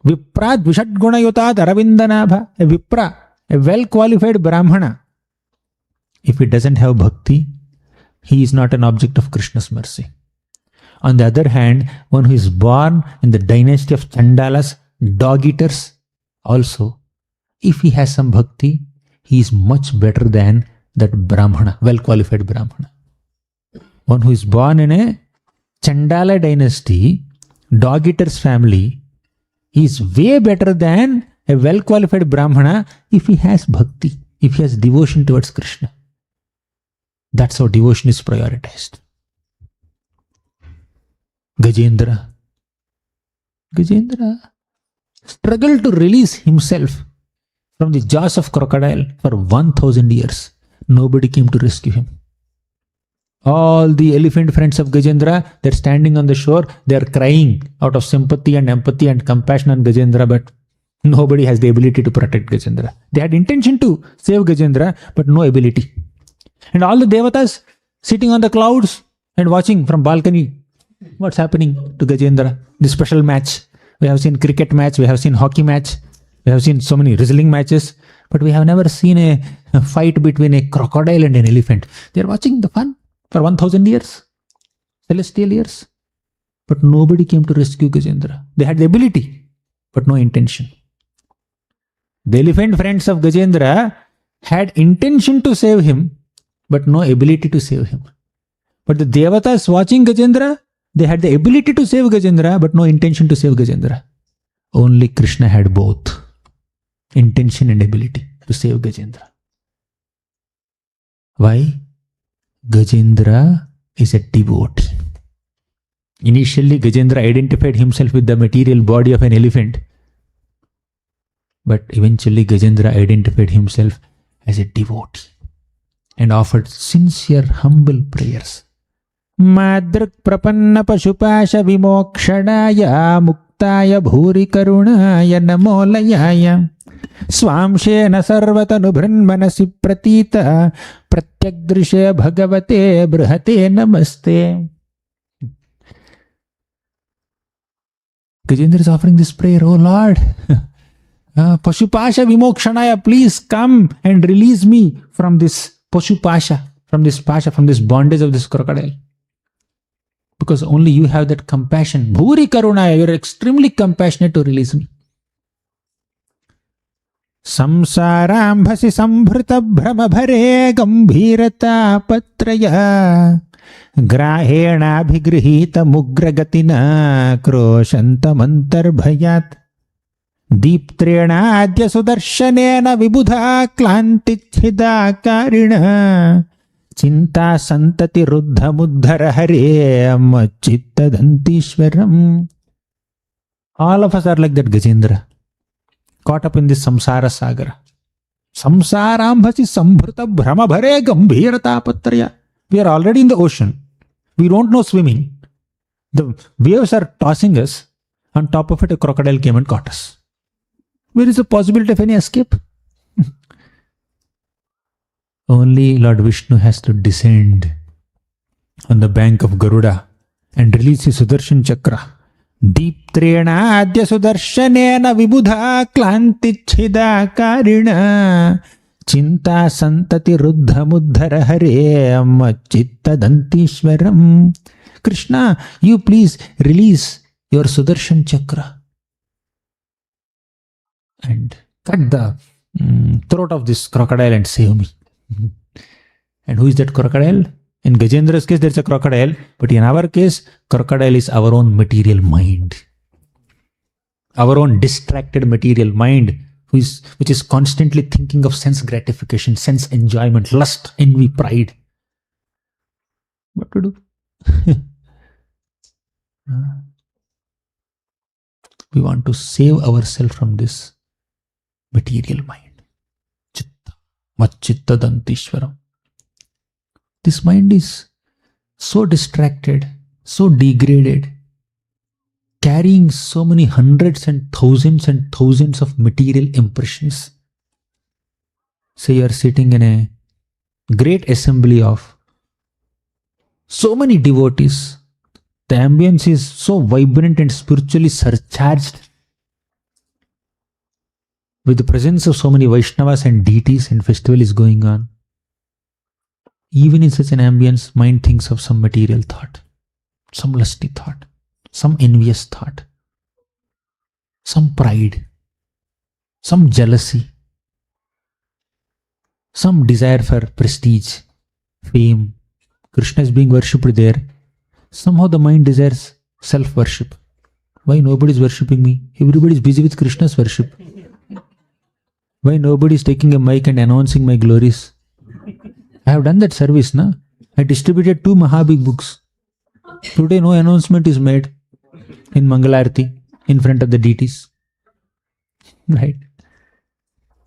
Viprad vishadguna yutad aravindanabha. A Vipra, a well-qualified Brahmana, if he doesn't have bhakti, he is not an object of Krishna's mercy. On the other hand, one who is born in the dynasty of Chandalas, dog-eaters, also, if he has some bhakti, he is much better than that Brahmana, well-qualified Brahmana. One who is born in a Chandala dynasty, dog-eaters family, he is way better than a well-qualified Brahmana if he has bhakti, if he has devotion towards Krishna. That's how devotion is prioritized. Gajendra struggled to release himself from the jaws of crocodile for 1000 years. Nobody came to rescue him. All the elephant friends of Gajendra, they're standing on the shore, they're crying out of sympathy and empathy and compassion on Gajendra, but nobody has the ability to protect Gajendra. They had intention to save Gajendra, but no ability. And all the devatas sitting on the clouds and watching from balcony what's happening to Gajendra. This special match. We have seen cricket match, we have seen hockey match, we have seen so many wrestling matches, but we have never seen a fight between a crocodile and an elephant. They are watching the fun for 1000 years, celestial years. But nobody came to rescue Gajendra. They had the ability, but no intention. The elephant friends of Gajendra had intention to save him, but no ability to save him. But the devatas watching Gajendra, they had the ability to save Gajendra, but no intention to save Gajendra. Only Krishna had both, intention and ability to save Gajendra. Why? Gajendra is a devotee. Initially, Gajendra identified himself with the material body of an elephant, but eventually Gajendra identified himself as a devotee and offered sincere, humble prayers. Madrak prapanna pashupasha vimokshadaya muktaya bhuri karunaya namolayaya swamshena sarvatanu brahmanasi pratita pratyagdrishe bhagavate brihate namaste. Gajendra is offering this prayer, oh Lord, Pashupasha Vimokshanaya, please come and release me from this Pashupasha, from this bondage of this crocodile. Because only you have that compassion. Bhuri Karunaya, you are extremely compassionate to release me. Samsarambhasi sambhrita brahmabhare gambhirata patraya grahena bhigrihita mugragatina kroshantamantar bhayat Deeptrena adya sudarshanena vibudha klantichhida karina Chinta santati ruddha muddhara hare machitta dantishwaram. All of us are like that Gajendra. caught up in this samsara sagara. Samsarambhasi sambhrita brahma bhare gambhirata patrya. We are already in the ocean. We don't know swimming. The waves are tossing us. On top of it, a crocodile came and caught us. Where is the possibility of any escape? Only Lord Vishnu has to descend on the bank of Garuda and release his Sudarshan Chakra. Deeptrena adya sudarshanena vibudha klantichhida karina chinta santati ruddha muddhara hare chitta dantishwaram. Krishna, you please release your Sudarshan Chakra and cut the throat of this crocodile and save me. And who is that crocodile? In Gajendra's case, there's a crocodile, but in our case, crocodile is our own material mind. Our own distracted material mind, which is constantly thinking of sense gratification, sense enjoyment, lust, envy, pride. What to do? We want to save ourselves from this material mind. Chitta, Machitta Dantishwaram. This mind is so distracted, so degraded, carrying so many hundreds and thousands of material impressions. Say you are sitting in a great assembly of so many devotees. The ambience is so vibrant and spiritually surcharged with the presence of so many Vaishnavas and deities, and festival is going on. Even in such an ambience, mind thinks of some material thought, some lusty thought, some envious thought, some pride, some jealousy, some desire for prestige, fame. Krishna is being worshipped there. Somehow the mind desires self-worship. Why nobody is worshipping me? Everybody is busy with Krishna's worship. Why nobody is taking a mic and announcing my glories? I have done that service, na? I distributed 2 Mahabig books. Today no announcement is made in Mangalarti in front of the deities. Right?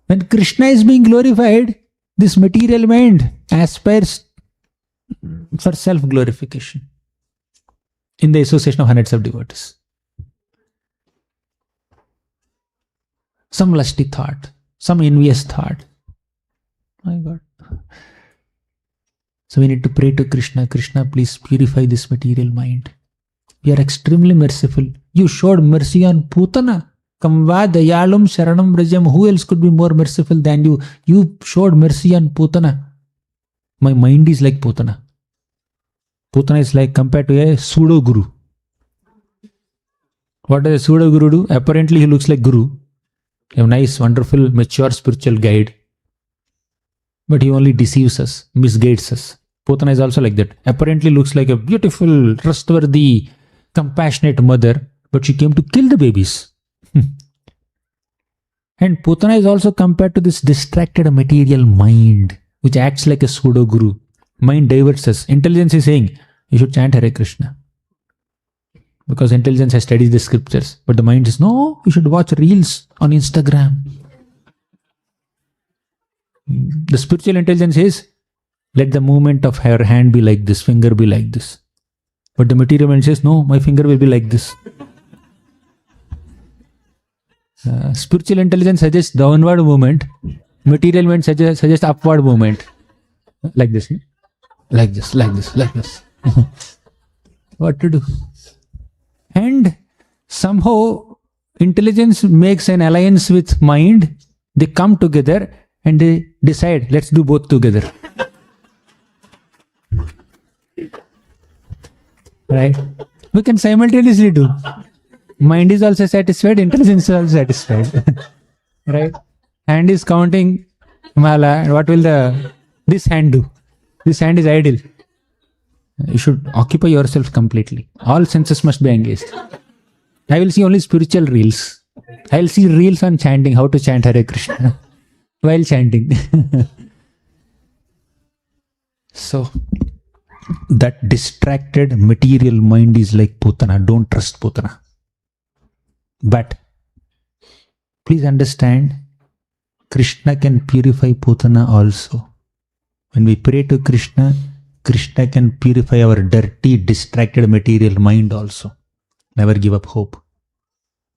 When Krishna is being glorified, this material mind aspires for self-glorification in the association of hundreds of devotees. Some lusty thought, some envious thought. My God. So we need to pray to Krishna. Krishna, please purify this material mind. You are extremely merciful. You showed mercy on Putana. Kamva dayalum sharanam brajam. Who else could be more merciful than you? You showed mercy on Putana. My mind is like Putana. Putana is like compared to a pseudo guru. What does a pseudo guru do? Apparently he looks like guru. A nice, wonderful, mature spiritual guide. But he only deceives us, misguides us. Putana is also like that. Apparently looks like a beautiful, trustworthy, compassionate mother, but she came to kill the babies. And Putana is also compared to this distracted material mind, which acts like a pseudo guru. Mind diverts us. Intelligence is saying, you should chant Hare Krishna. Because intelligence has studied the scriptures. But the mind says, no, you should watch reels on Instagram. The spiritual intelligence is, let the movement of her hand be like this, finger be like this. But the material mind says, no, my finger will be like this. Spiritual intelligence suggests downward movement. Material mind suggests upward movement. Like this. Like this, like this, like this. What to do? And somehow intelligence makes an alliance with mind. They come together and they decide, let's do both together. Right? We can simultaneously do. Mind is also satisfied, intelligence is also satisfied. Right? Hand is counting mala, and what will this hand do? This hand is idle. You should occupy yourself completely. All senses must be engaged. I will see only spiritual reels. I will see reels on chanting, how to chant Hare Krishna while chanting. So, that distracted material mind is like Putana. Don't trust Putana. But Please understand, Krishna can purify Putana also. When we pray to Krishna, Krishna can purify our dirty, distracted material mind also. Never give up hope.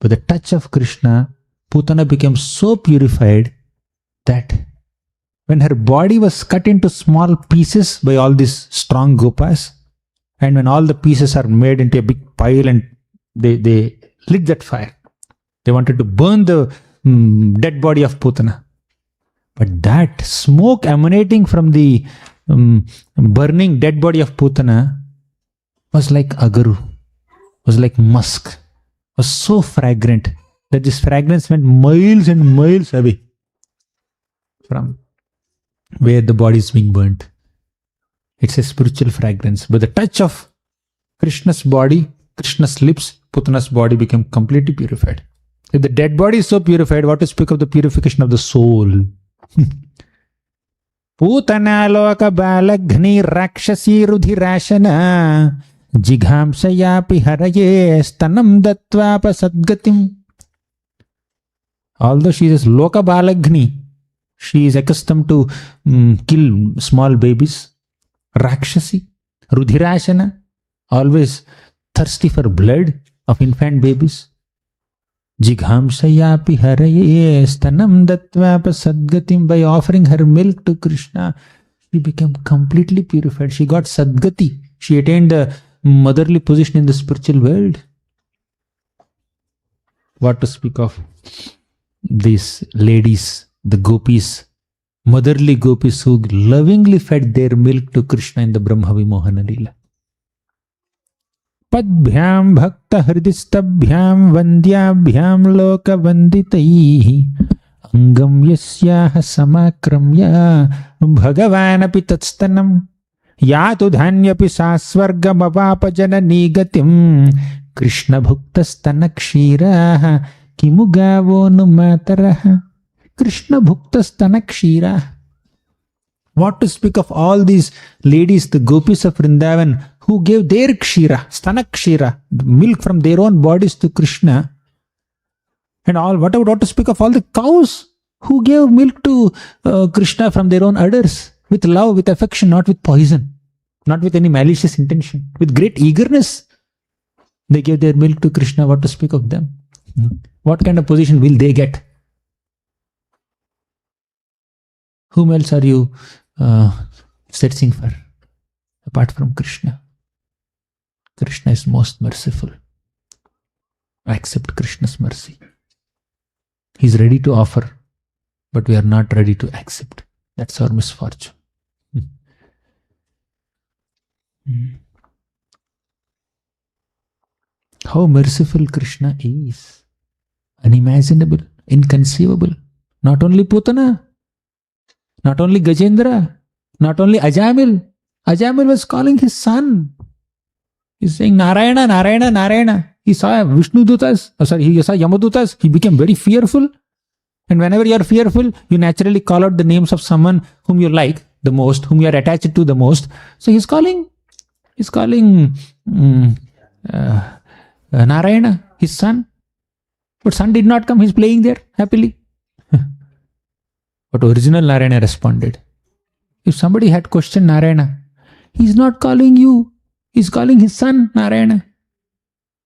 With the touch of Krishna, Putana became so purified that when her body was cut into small pieces by all these strong gopas, and when all the pieces are made into a big pile and they lit that fire, they wanted to burn the dead body of Putana. But that smoke emanating from the burning dead body of Putana was like agaru, was like musk, was so fragrant that this fragrance went miles and miles away from where the body is being burnt. It's a spiritual fragrance. By the touch of Krishna's body, Krishna's lips, Putana's body became completely purified. If the dead body is so purified, what to speak of the purification of the soul? Putana loka balagni rakshasi rudhirashana jighamsayapi haraye stanam datvapa sadgatim. Although she is loka balagni, she is accustomed to kill small babies. Rakshasi, rudhirashana, always thirsty for blood of infant babies. Jighamsayapi haraye stanam datvapa sadgatim. By offering her milk to Krishna, she became completely purified. She got sadgati. She attained the motherly position in the spiritual world. What to speak of these ladies, the gopis, motherly gopis who lovingly fed their milk to Krishna in the Brahma Vimohana Leela. Padbhyam bhakta hridistabhyam vandyabhyam loka vanditaihi angam yasyaha samakramya bhagavanapi tatstanam yatu dhanyapi sasvargam avapa janani gatim Krishna bhuktasthana kshiraha kimugavo numataraha. Krishna bhuktasthana kshiraha. What to speak of all these ladies, the gopis of Vrindavan, who gave their kshira, stana kshira, milk from their own bodies to Krishna. And all, what to speak of all the cows who gave milk to Krishna from their own udders, with love, with affection, not with poison, not with any malicious intention, with great eagerness. They gave their milk to Krishna. What to speak of them? What kind of position will they get? Whom else are you searching for apart from Krishna? Krishna is most merciful. Accept Krishna's mercy. He is ready to offer, but we are not ready to accept. That's our misfortune. How merciful Krishna is. Unimaginable, inconceivable. Not only Putana, not only Gajendra, not only Ajamil. Ajamil was calling his son. He's saying Narayana, Narayana, Narayana. He saw Vishnu Dutas, he saw Yamadutas. He became very fearful. And whenever you are fearful, you naturally call out the names of someone whom you like the most, whom you are attached to the most. So he's calling Narayana, his son. But son did not come. He's playing there happily. But original Narayana responded. If somebody had questioned Narayana, he's not calling you. He's calling his son Narayana.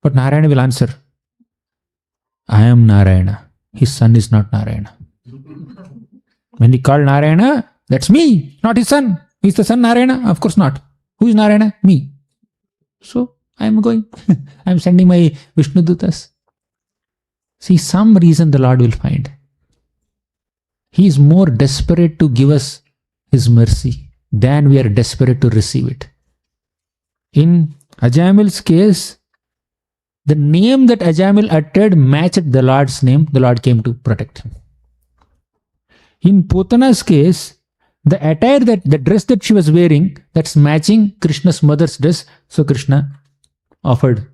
But Narayana will answer, I am Narayana. His son is not Narayana. When he called Narayana, that's me, not his son. He's the son Narayana? Of course not. Who is Narayana? Me. So I am going. I am sending my Vishnu Dutas. See, some reason the Lord will find. He is more desperate to give us His mercy than we are desperate to receive it. In Ajamil's case, the name that Ajamil uttered matched the Lord's name. The Lord came to protect him. In Putana's case, the attire, the dress that she was wearing, that's matching Krishna's mother's dress. So Krishna offered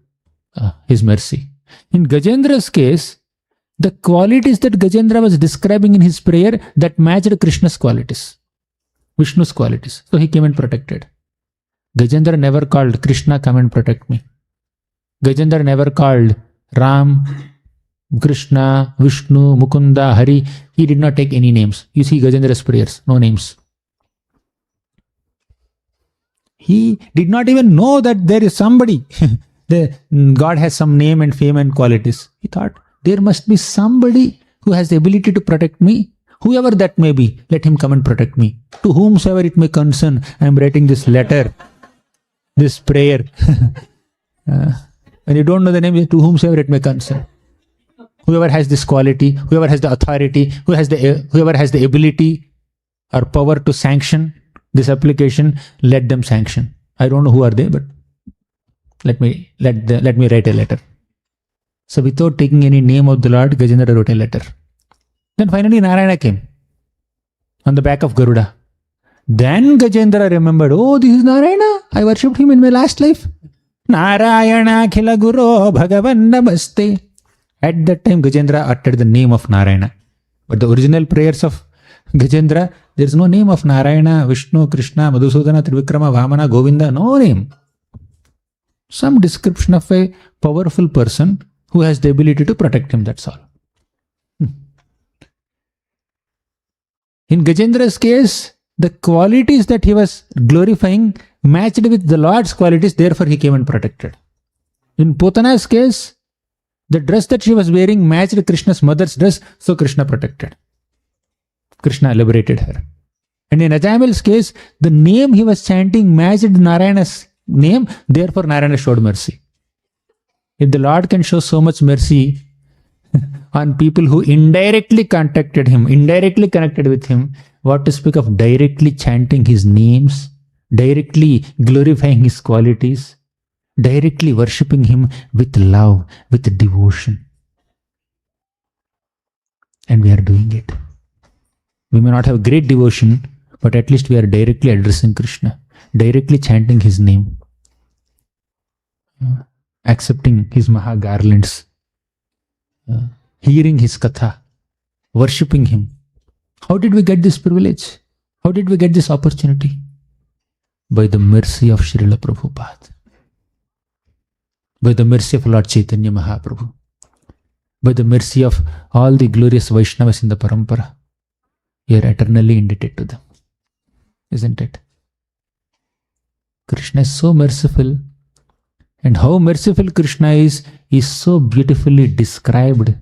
his mercy. In Gajendra's case, the qualities that Gajendra was describing in his prayer, that matched Krishna's qualities, Vishnu's qualities. So he came and protected. Gajendra never called Krishna, come and protect me. Gajendra never called Ram, Krishna, Vishnu, Mukunda, Hari. He did not take any names. You see Gajendra's prayers, no names. He did not even know that there is somebody. God has some name and fame and qualities. He thought, there must be somebody who has the ability to protect me. Whoever that may be, let him come and protect me. To whomsoever it may concern, I am writing this letter, this prayer. When you don't know the name, to whomsoever it may concern. Whoever has this quality, whoever has the authority, whoever has the ability or power to sanction this application, let them sanction. I don't know who are they, but let me write a letter. So without taking any name of the Lord, Gajendra wrote a letter. Then finally Narayana came on the back of Garuda. Then Gajendra remembered, oh, this is Narayana. I worshipped him in my last life. Narayana khila guru bhagavan namaste. At that time Gajendra uttered the name of Narayana. But the original prayers of Gajendra, there is no name of Narayana, Vishnu, Krishna, Madhusudana, Trivikrama, Vamana, Govinda, no name. Some description of a powerful person who has the ability to protect him, that's all. In Gajendra's case, the qualities that he was glorifying matched with the Lord's qualities, therefore he came and protected. In Putana's case, the dress that she was wearing matched Krishna's mother's dress, so Krishna protected. Krishna liberated her. And in Ajamel's case, the name he was chanting matched Narayana's name, therefore Narayana showed mercy. If the Lord can show so much mercy on people who indirectly contacted him, indirectly connected with him, what to speak of directly chanting his names, directly glorifying his qualities, directly worshipping him with love, with devotion. And we are doing it. We may not have great devotion, but at least we are directly addressing Krishna, directly chanting his name, accepting his Maha garlands, hearing his katha, worshipping him. How did we get this privilege? How did we get this opportunity? By the mercy of Srila Prabhupada, by the mercy of Lord Chaitanya Mahaprabhu, by the mercy of all the glorious Vaishnavas in the Parampara. We are eternally indebted to them, isn't it? Krishna is so merciful, and how merciful Krishna is so beautifully described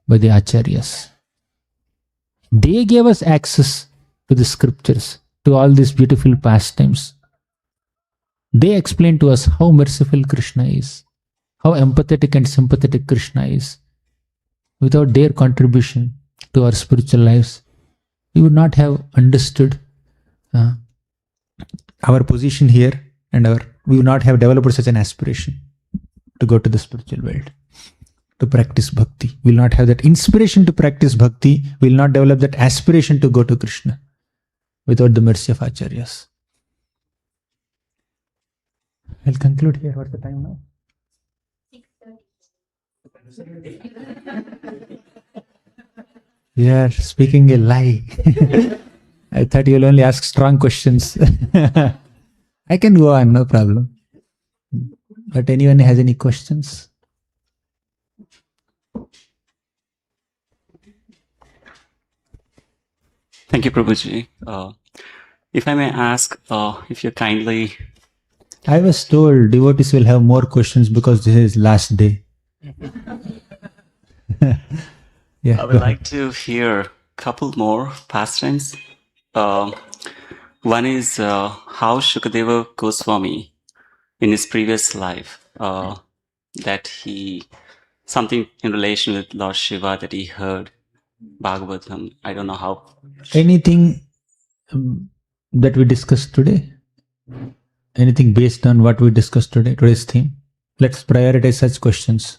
by the Acharyas. They gave us access to the scriptures, to all these beautiful pastimes. They explained to us how merciful Krishna is, how empathetic and sympathetic Krishna is. Without their contribution to our spiritual lives, we would not have understood our position here, and we would not have developed such an aspiration to go to the spiritual world, to practice bhakti. We will not have that inspiration to practice bhakti. We will not develop that aspiration to go to Krishna without the mercy of Acharyas. I'll conclude here. What's the time now? 6:30. You are speaking a lie. I thought you'll only ask strong questions. I can go on, no problem. But anyone has any questions? Thank you, Prabhuji. If I may ask, if you kindly... I was told devotees will have more questions because this is last day. Yeah, I would like to hear a couple more pastimes. One is how Shukadeva Goswami, in his previous life, that he, something in relation with Lord Shiva that he heard, Bhagavatam, I don't know how. Anything that we discussed today? Anything based on what we discussed today, today's theme? Let's prioritize such questions.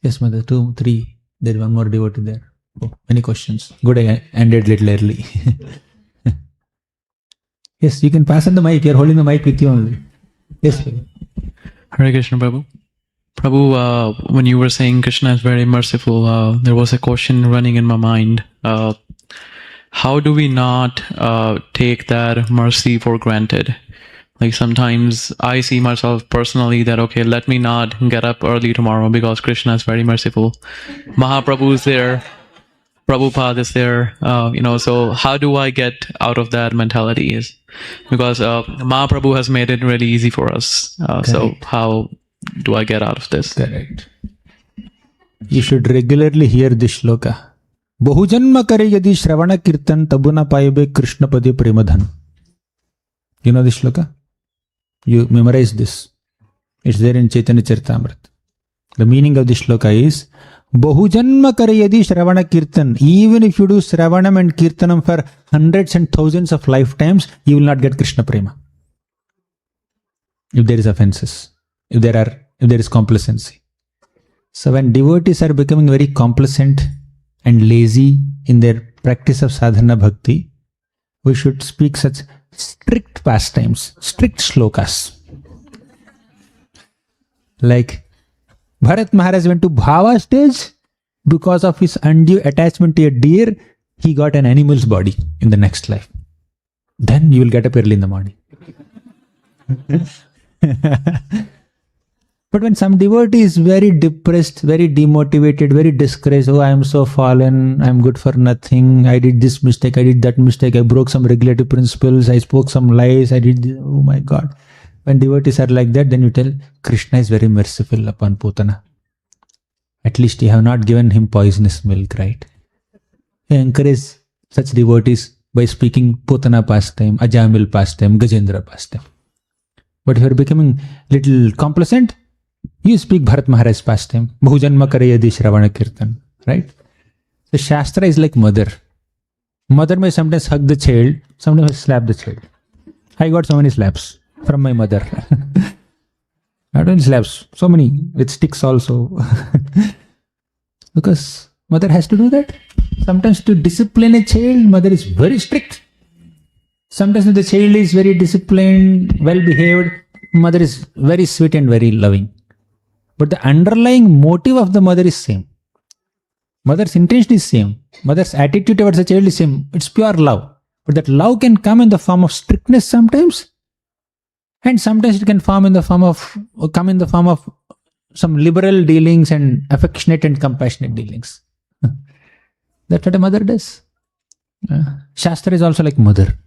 Yes, Mother, 2, 3. There is one more devotee there. Oh, any questions? Good, I ended little early. Yes, you can pass on the mic. You are holding the mic with you only. Yes, Prabhu. Hare Krishna, Prabhu. Prabhu, when you were saying Krishna is very merciful, there was a question running in my mind. How do we not take that mercy for granted? Like sometimes I see myself personally that, okay, let me not get up early tomorrow because Krishna is very merciful. Mahaprabhu is there. Prabhupada is there. So how do I get out of that mentality? Is because Mahaprabhu has made it really easy for us. So how do I get out of this? Correct. You should regularly hear this shloka. Bahujanma kare yadi shravana kirtan tabuna paibe Krishna pade premadhan. You know this shloka? You memorize this. It's there in Chaitanya Charitamrita. The meaning of this shloka is Bahujanma kare yadi shravana kirtan. Even if you do shravanam and kirtanam for hundreds and thousands of lifetimes, you will not get Krishna prema. If there is offenses, if there is complacency. So when devotees are becoming very complacent and lazy in their practice of sadhana bhakti, we should speak such strict pastimes, strict shlokas. Like Bharat Maharaj went to Bhava stage because of his undue attachment to a deer. He got an animal's body in the next life. Then you will get up early in the morning. But when some devotee is very depressed, very demotivated, very discouraged, oh, I am so fallen, I am good for nothing, I did this mistake, I did that mistake, I broke some regulative principles, I spoke some lies, I did this, oh my God. When devotees are like that, then you tell, Krishna is very merciful upon Putana. At least you have not given him poisonous milk, right? You encourage such devotees by speaking Putana pastime, Ajamil pastime, Gajendra pastime. But if you are becoming little complacent, you speak Bharat Maharaj pastime, Bahujanma kare yadi shravana kirtan, right? The Shastra is like mother. Mother may sometimes hug the child, sometimes slap the child. I got so many slaps from my mother. Not only slaps, so many with sticks also. Because mother has to do that. Sometimes to discipline a child, mother is very strict. Sometimes when the child is very disciplined, well behaved, mother is very sweet and very loving. But the underlying motive of the mother is same. Mother's intention is same. Mother's attitude towards the child is same. It's pure love. But that love can come in the form of strictness sometimes, and sometimes it can come in the form of some liberal dealings and affectionate and compassionate dealings. That's what a mother does. Shastra is also like mother.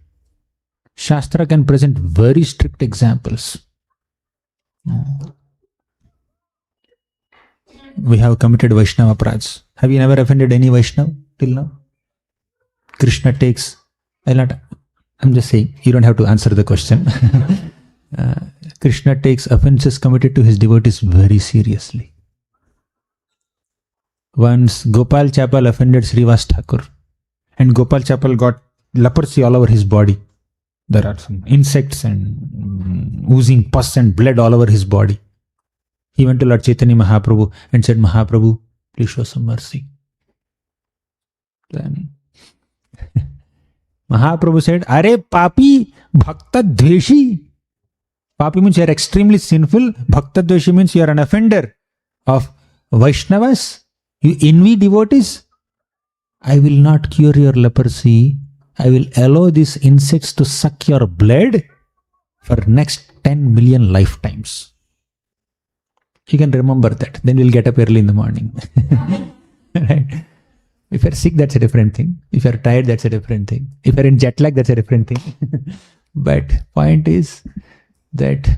Shastra can present very strict examples. We have committed Vaishnava aparadhs. Have you never offended any Vaishnava till now? Krishna takes... I'm just saying, you don't have to answer the question. Krishna takes offenses committed to his devotees very seriously. Once Gopal Chapal offended Srivas Thakur, and Gopal Chapal got leprosy all over his body. There are some insects and oozing pus and blood all over his body. He went to Lord Chaitanya Mahaprabhu and said, Mahaprabhu, please show some mercy. Then Mahaprabhu said, Are papi bhakta dveshi. Papi means you are extremely sinful. Bhakta dveshi means you are an offender of Vaishnavas. You envy devotees. I will not cure your leprosy. I will allow these insects to suck your blood for next 10 million lifetimes. You can remember that. Then we'll get up early in the morning. Right? If you're sick, that's a different thing. If you're tired, that's a different thing. If you're in jet lag, that's a different thing. But point is that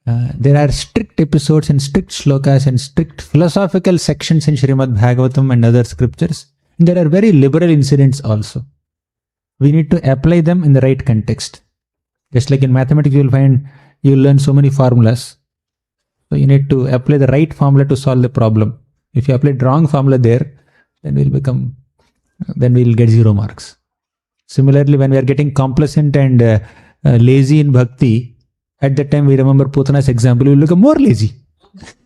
there are strict episodes and strict shlokas and strict philosophical sections in Srimad Bhagavatam and other scriptures. And there are very liberal incidents also. We need to apply them in the right context. Just like in mathematics, you will find you learn so many formulas. So you need to apply the right formula to solve the problem. If you apply the wrong formula there, then we'll get 0 marks. Similarly, when we are getting complacent and lazy in bhakti, at that time we remember Putana's example, we will become more lazy.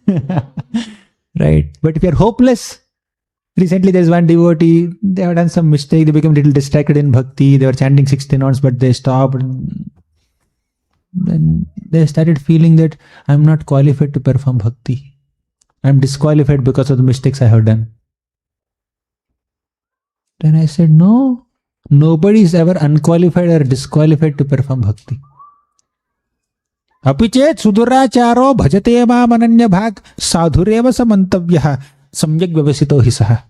Right? But if you are hopeless, recently there is one devotee, they have done some mistake, they become a little distracted in bhakti, they were chanting 16 notes but they stopped. Then they started feeling that I am not qualified to perform bhakti. I am disqualified because of the mistakes I have done. Then I said, no, nobody is ever unqualified or disqualified to perform bhakti. Apichet suduracharo bhajate mam ananya bhag sadhureva samantavyah samyak vyavasito hisaha.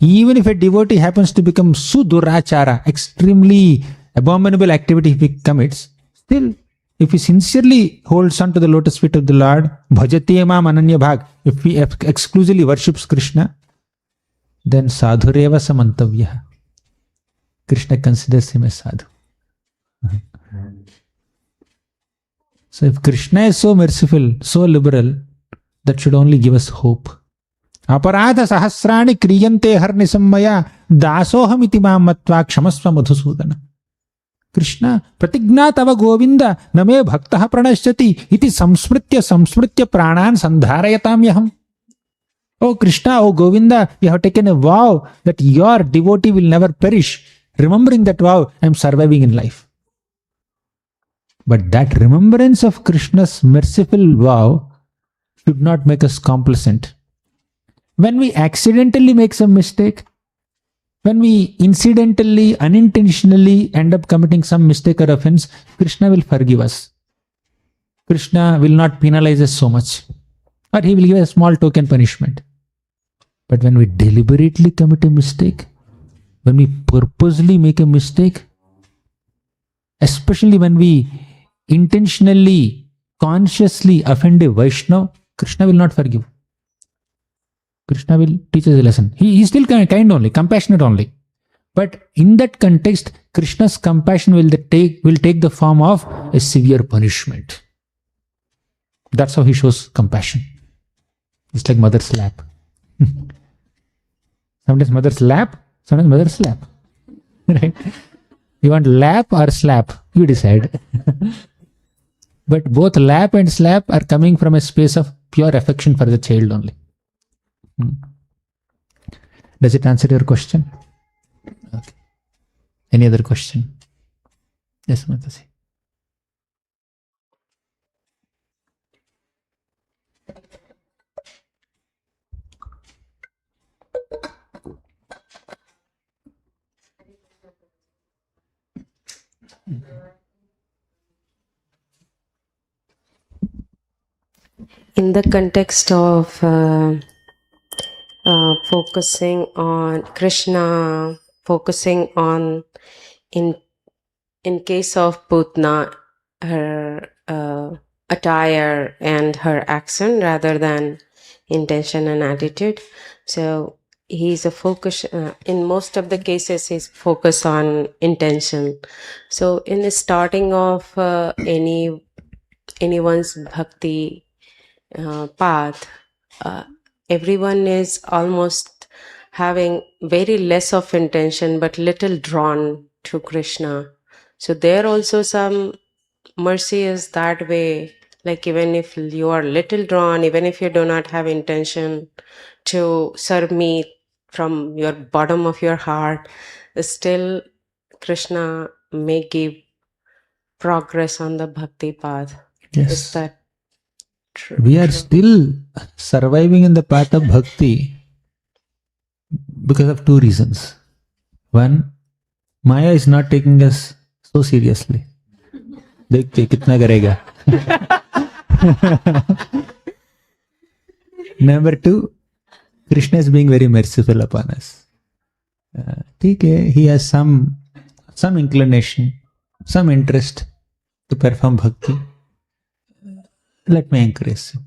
Even if a devotee happens to become sudurachara, extremely abominable activity if he commits, still, if he sincerely holds on to the lotus feet of the Lord, bhajate mam ananya bhag, if he exclusively worships Krishna, then sadhureva samantavyah. Krishna considers him as sadhu. So if Krishna is so merciful, so liberal, that should only give us hope. Aparadha sahasrani kriyante harnisammaya dasoham iti mam matva kshamasva madhusudana. Krishna, pratigna tava govinda name bhaktaha pranashyati iti samsmritya pranan sandharayatam yaham. Oh Krishna, oh Govinda, you have taken a vow that your devotee will never perish. Remembering that vow, I am surviving in life. But that remembrance of Krishna's merciful vow should not make us complacent. When we accidentally make some mistake, when we incidentally, unintentionally end up committing some mistake or offense, Krishna will forgive us. Krishna will not penalize us so much, or he will give a small token punishment. But when we deliberately commit a mistake, when we purposely make a mistake, especially when we intentionally, consciously offend a Vaishnava, Krishna will not forgive. Krishna will teach us a lesson. He is still kind only, compassionate only. But in that context, Krishna's compassion will take the form of a severe punishment. That's how he shows compassion. It's like mother's lap. Sometimes mother's lap, sometimes mother's slap. Right? You want lap or slap? You decide. But both lap and slap are coming from a space of pure affection for the child only. Does it answer your question? Okay. Any other question? Yes, Matasi. In the context of focusing on Krishna, focusing on in case of Putna, her attire and her action rather than intention and attitude. So he's a focus in most of the cases. He's focused on intention. So in the starting of anyone's bhakti path, everyone is almost having very less of intention but little drawn to Krishna. So there also some mercy is that way, like even if you are little drawn, even if you do not have intention to serve me from your bottom of your heart, still Krishna may give progress on the bhakti path. Yes. Is that true? We are still surviving in the path of bhakti because of two reasons. One, Maya is not taking us so seriously. देखते कितना करेगा. Number two, Krishna is being very merciful upon us. ठीक है, he has some inclination, some interest to perform bhakti. Let me encourage him.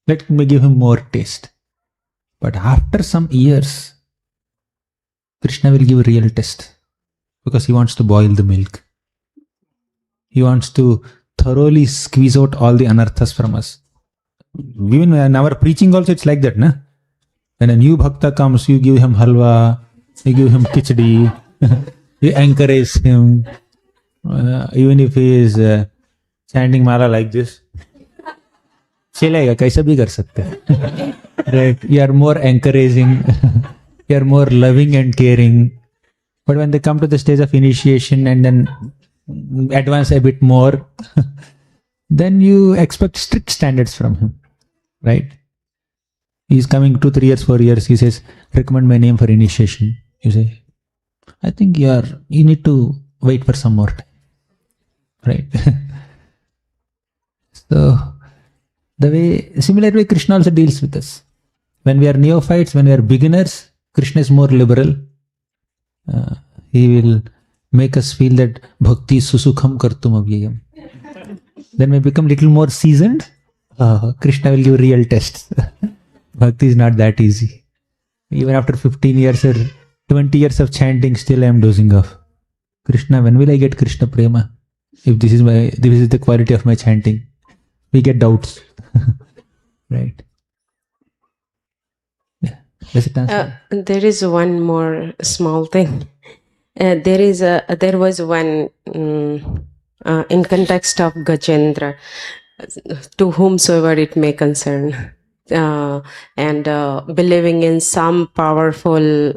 Let me give him more taste. But after some years, Krishna will give real test because he wants to boil the milk. He wants to thoroughly squeeze out all the anarthas from us. Even in our preaching also it's like that, na? When a new bhakta comes, you give him halwa, you give him khichdi, you encourage him. Even if he is chanting mala like this, चलेगा, कैसा भी कर सकते हैं. Right? You are more encouraging, you are more loving and caring. But when they come to the stage of initiation and then advance a bit more, then you expect strict standards from him. Right? He's coming 2, 3 years, 4 years. He says, recommend my name for initiation. You say, I think you need to wait for some more time. Right? Similar way Krishna also deals with us. When we are neophytes, when we are beginners, Krishna is more liberal. He will make us feel that bhakti susukham kartum avyayam. Then we become little more seasoned. Krishna will give real tests. Bhakti is not that easy. Even after 15 years or 20 years of chanting, still I am dozing off. Krishna, when will I get Krishna prema? If this is the quality of my chanting, we get doubts. Right? Yeah. Does it answer? There is one more small thing. There was one in context of Gajendra, to whomsoever it may concern, and believing in some powerful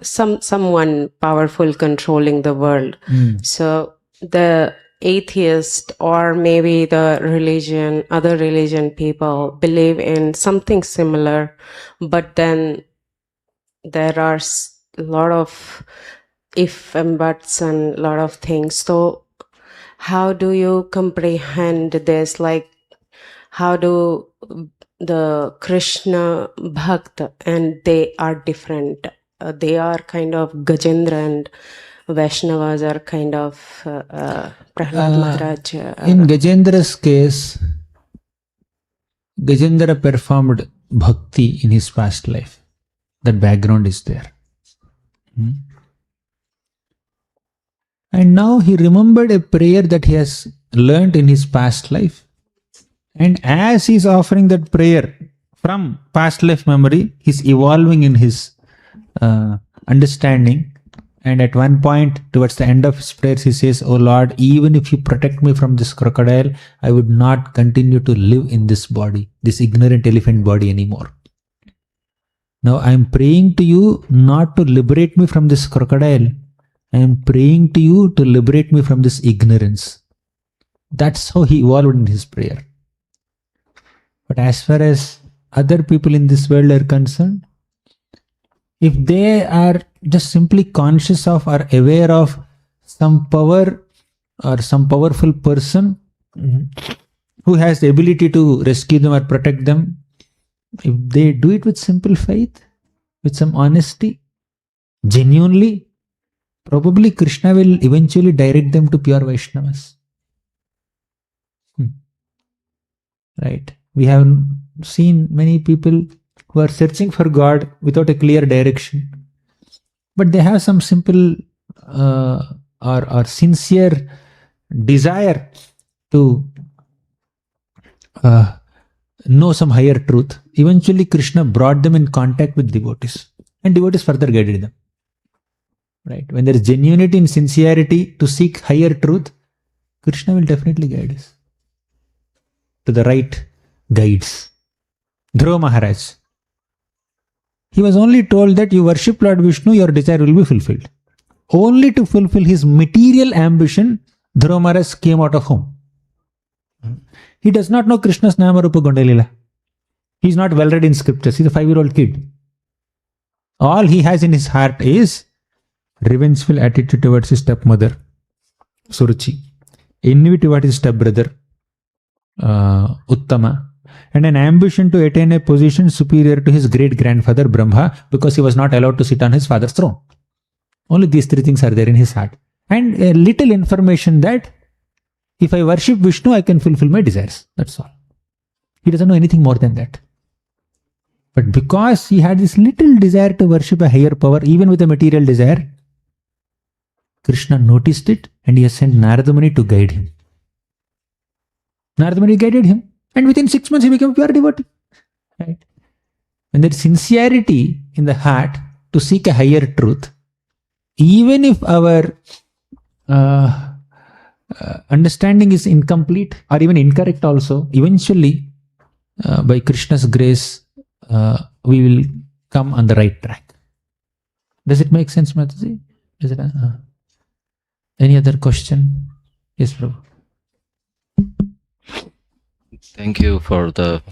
someone powerful controlling the world. So the atheist or maybe the other religion people believe in something similar, but then there are a lot of if and buts and a lot of things. So how do you comprehend this? Like, how do the Krishna Bhakt, and they are different. They are kind of Gajendra, and Vaishnavas are kind of Prahlad Maharaj. In Gajendra's case, Gajendra performed bhakti in his past life. That background is there. And now he remembered a prayer that he has learnt in his past life. And as he is offering that prayer from past life memory, he is evolving in his understanding. And at one point, towards the end of his prayers, he says, "Oh Lord, even if you protect me from this crocodile, I would not continue to live in this body, this ignorant elephant body anymore. Now I am praying to you not to liberate me from this crocodile. I am praying to you to liberate me from this ignorance." That's how he evolved in his prayer. But as far as other people in this world are concerned, if they are just simply conscious of or aware of some power or some powerful person who has the ability to rescue them or protect them, if they do it with simple faith, with some honesty, genuinely, probably Krishna will eventually direct them to pure Vaishnavas. Right? We have seen many people who are searching for God without a clear direction, but they have some simple or sincere desire to know some higher truth. Eventually Krishna brought them in contact with devotees, and devotees further guided them. Right? When there is genuinity and sincerity to seek higher truth, Krishna will definitely guide us to the right guides. Dhruva Maharaj, he was only told that you worship Lord Vishnu, your desire will be fulfilled. Only to fulfill his material ambition, Dhruva Maharaj came out of home. He does not know Krishna's Nama Rupa Gondalila. He is not well read in scriptures. He is a 5-year-old kid. All he has in his heart is revengeful attitude towards his stepmother, Suruchi, envy towards his stepbrother, Uttama, and an ambition to attain a position superior to his great-grandfather Brahma because he was not allowed to sit on his father's throne. Only these three things are there in his heart. And a little information that if I worship Vishnu, I can fulfill my desires. That's all. He doesn't know anything more than that. But because he had this little desire to worship a higher power, even with a material desire, Krishna noticed it and he has sent Narada Muni to guide him. Narada Muni guided him, and within 6 months he became a pure devotee. Right? When there is sincerity in the heart to seek a higher truth, even if our understanding is incomplete or even incorrect also, eventually by Krishna's grace we will come on the right track. Does it make sense, Mataji? Is it? Any other question? Yes, Prabhu. Thank you for the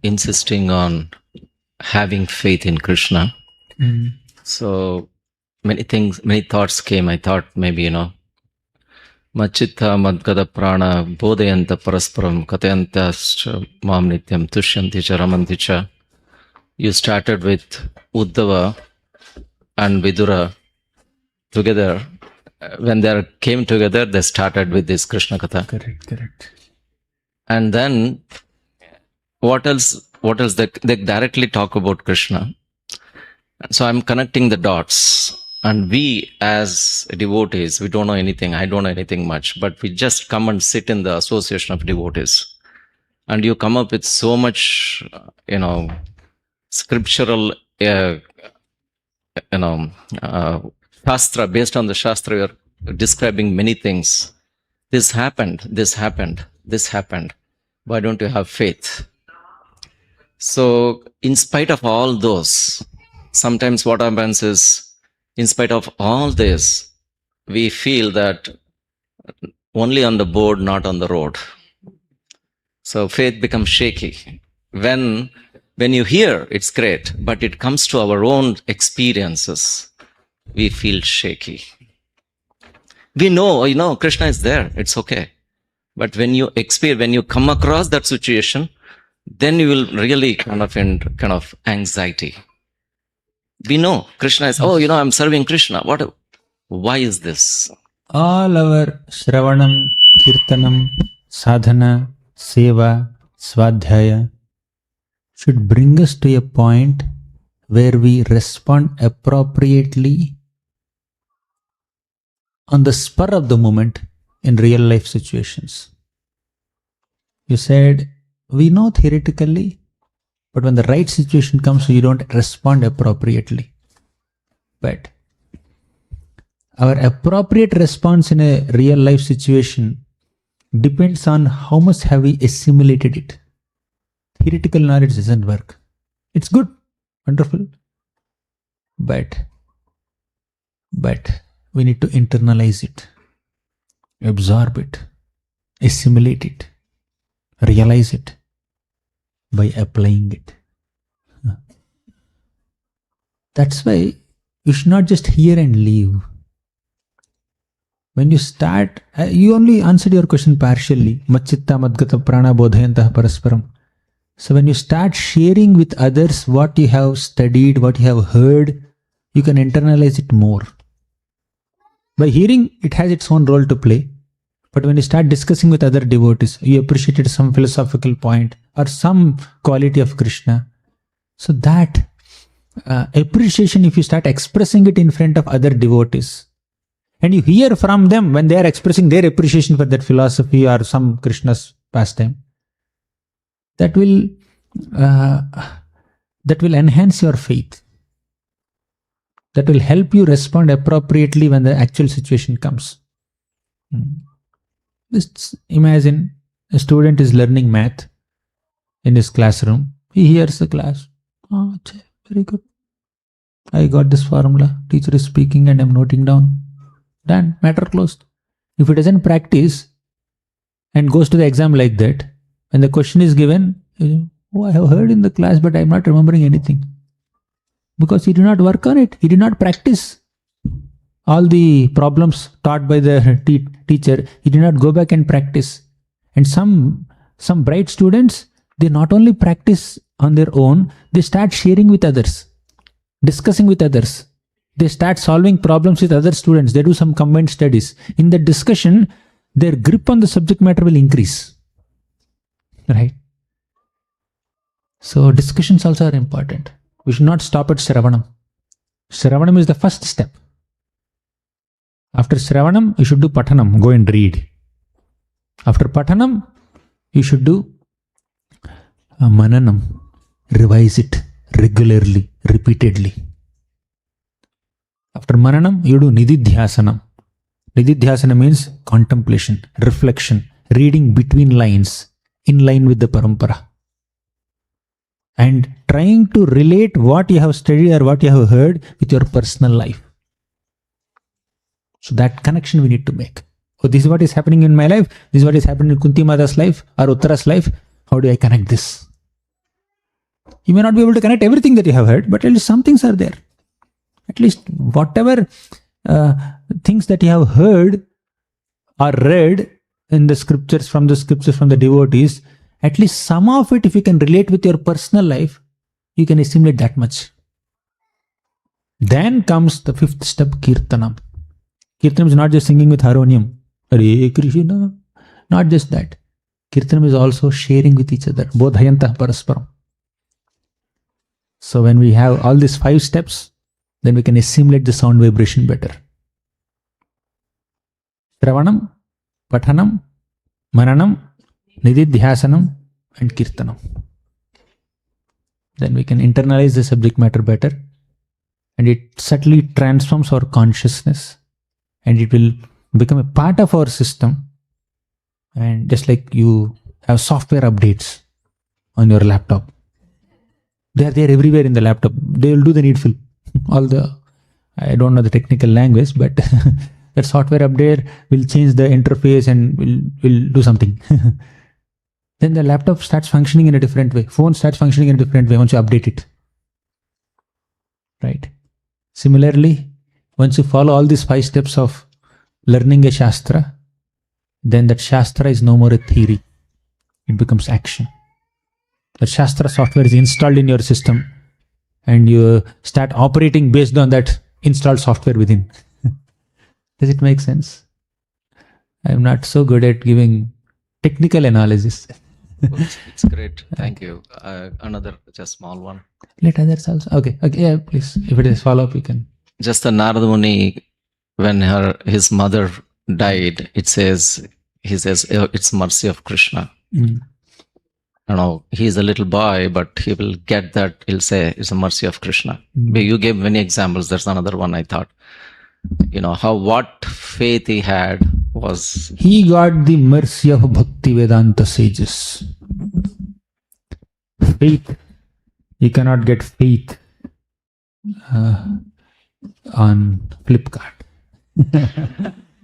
insisting on having faith in Krishna. So many thoughts came. I thought maybe, Machitta madgada prana bodhayanta parasparam katayanta mam nityam tushyanti cha ramanti cha. You started with Uddhava and Vidura together. When they came together, they started with this Krishna Katha. Correct. And then what else? They directly talk about Krishna. So I'm connecting the dots. And we as devotees, we don't know anything. I don't know anything much, but we just come and sit in the association of devotees. And you come up with so much, scriptural, Shastra, based on the Shastra, you're describing many things. This happened. Why don't you have faith? So, in spite of all those, sometimes what happens is, in spite of all this, we feel that only on the board, not on the road. So faith becomes shaky. When you hear, it's great, but it comes to our own experiences, we feel shaky. We know, Krishna is there, it's okay. But when you come across that situation, then you will really kind of anxiety. We know Krishna is, I'm serving Krishna. Why is this? All our Shravanam, Kirtanam, Sadhana, Seva, Swadhyaya should bring us to a point where we respond appropriately on the spur of the moment in real life situations. You said, we know theoretically, but when the right situation comes, you don't respond appropriately. But our appropriate response in a real life situation depends on how much have we assimilated it. Theoretical knowledge doesn't work. It's good, wonderful, but we need to internalize it, absorb it, assimilate it, realize it by applying it. That's why you should not just hear and leave. When you start, you only answered your question partially. Machitta madgata prana bodhayantah parasparam. So when you start sharing with others what you have studied, what you have heard, you can internalize it more. By hearing, it has its own role to play. But when you start discussing with other devotees, you appreciated some philosophical point or some quality of Krishna. So that appreciation, if you start expressing it in front of other devotees, and you hear from them when they are expressing their appreciation for that philosophy or some Krishna's pastime, that will enhance your faith. That will help you respond appropriately when the actual situation comes. Just imagine a student is learning math in his classroom. He hears the class. Oh, very good. I got this formula. Teacher is speaking and I'm noting down. Done. Matter closed. If he doesn't practice and goes to the exam like that, when the question is given, I have heard in the class, but I'm not remembering anything. Because he did not work on it. He did not practice all the problems taught by the teacher. He did not go back and practice. And some bright students, they not only practice on their own, they start sharing with others, discussing with others. They start solving problems with other students. They do some combined studies. In the discussion, their grip on the subject matter will increase. Right? So discussions also are important. We should not stop at Shravanam. Shravanam is the first step. After Shravanam, you should do Pathanam, go and read. After Pathanam, you should do Mananam, revise it regularly, repeatedly. After Mananam, you do Nididhyasanam. Nididhyasana means contemplation, reflection, reading between lines, in line with the parampara. And trying to relate what you have studied or what you have heard with your personal life. So that connection we need to make. Oh, this is what is happening in my life. This is what is happening in Kunti Mata's life or Uttara's life. How do I connect this? You may not be able to connect everything that you have heard, but at least some things are there. At least whatever things that you have heard or read in the scriptures, from the devotees, at least some of it, if you can relate with your personal life, you can assimilate that much. Then comes the fifth step, Kirtanam. Kirtanam is not just singing with harmonium. Hare Krishna. Not just that. Kirtanam is also sharing with each other. Bodhayantah parasparam. So when we have all these 5 steps, then we can assimilate the sound vibration better. Shravanam, Pathanam, Mananam, Nididhyasanam, and Kirtanam. Then we can internalize the subject matter better, and it subtly transforms our consciousness, and it will become a part of our system. And just like you have software updates on your laptop, they are there everywhere in the laptop. They will do the needful. I don't know the technical language, but that software update will change the interface and will do something. Then the laptop starts functioning in a different way. Phone starts functioning in a different way once you update it. Right? Similarly, once you follow all these 5 steps of learning a Shastra, then that Shastra is no more a theory. It becomes action. The Shastra software is installed in your system, and you start operating based on that installed software within. Does it make sense? I'm not so good at giving technical analysis. It's great. Thank you. Another just small one. Let others also. Okay. Yeah, please. If it is follow up, you can. Just the Narada Muni, when his mother died, he says, "Oh, it's mercy of Krishna." You know, he's a little boy, but he will get that. He'll say, "It's a mercy of Krishna." You gave many examples. There's another one I thought. You know, what faith he had was... He got the mercy of Bhakti Vedanta sages. Faith. You cannot get faith on Flipkart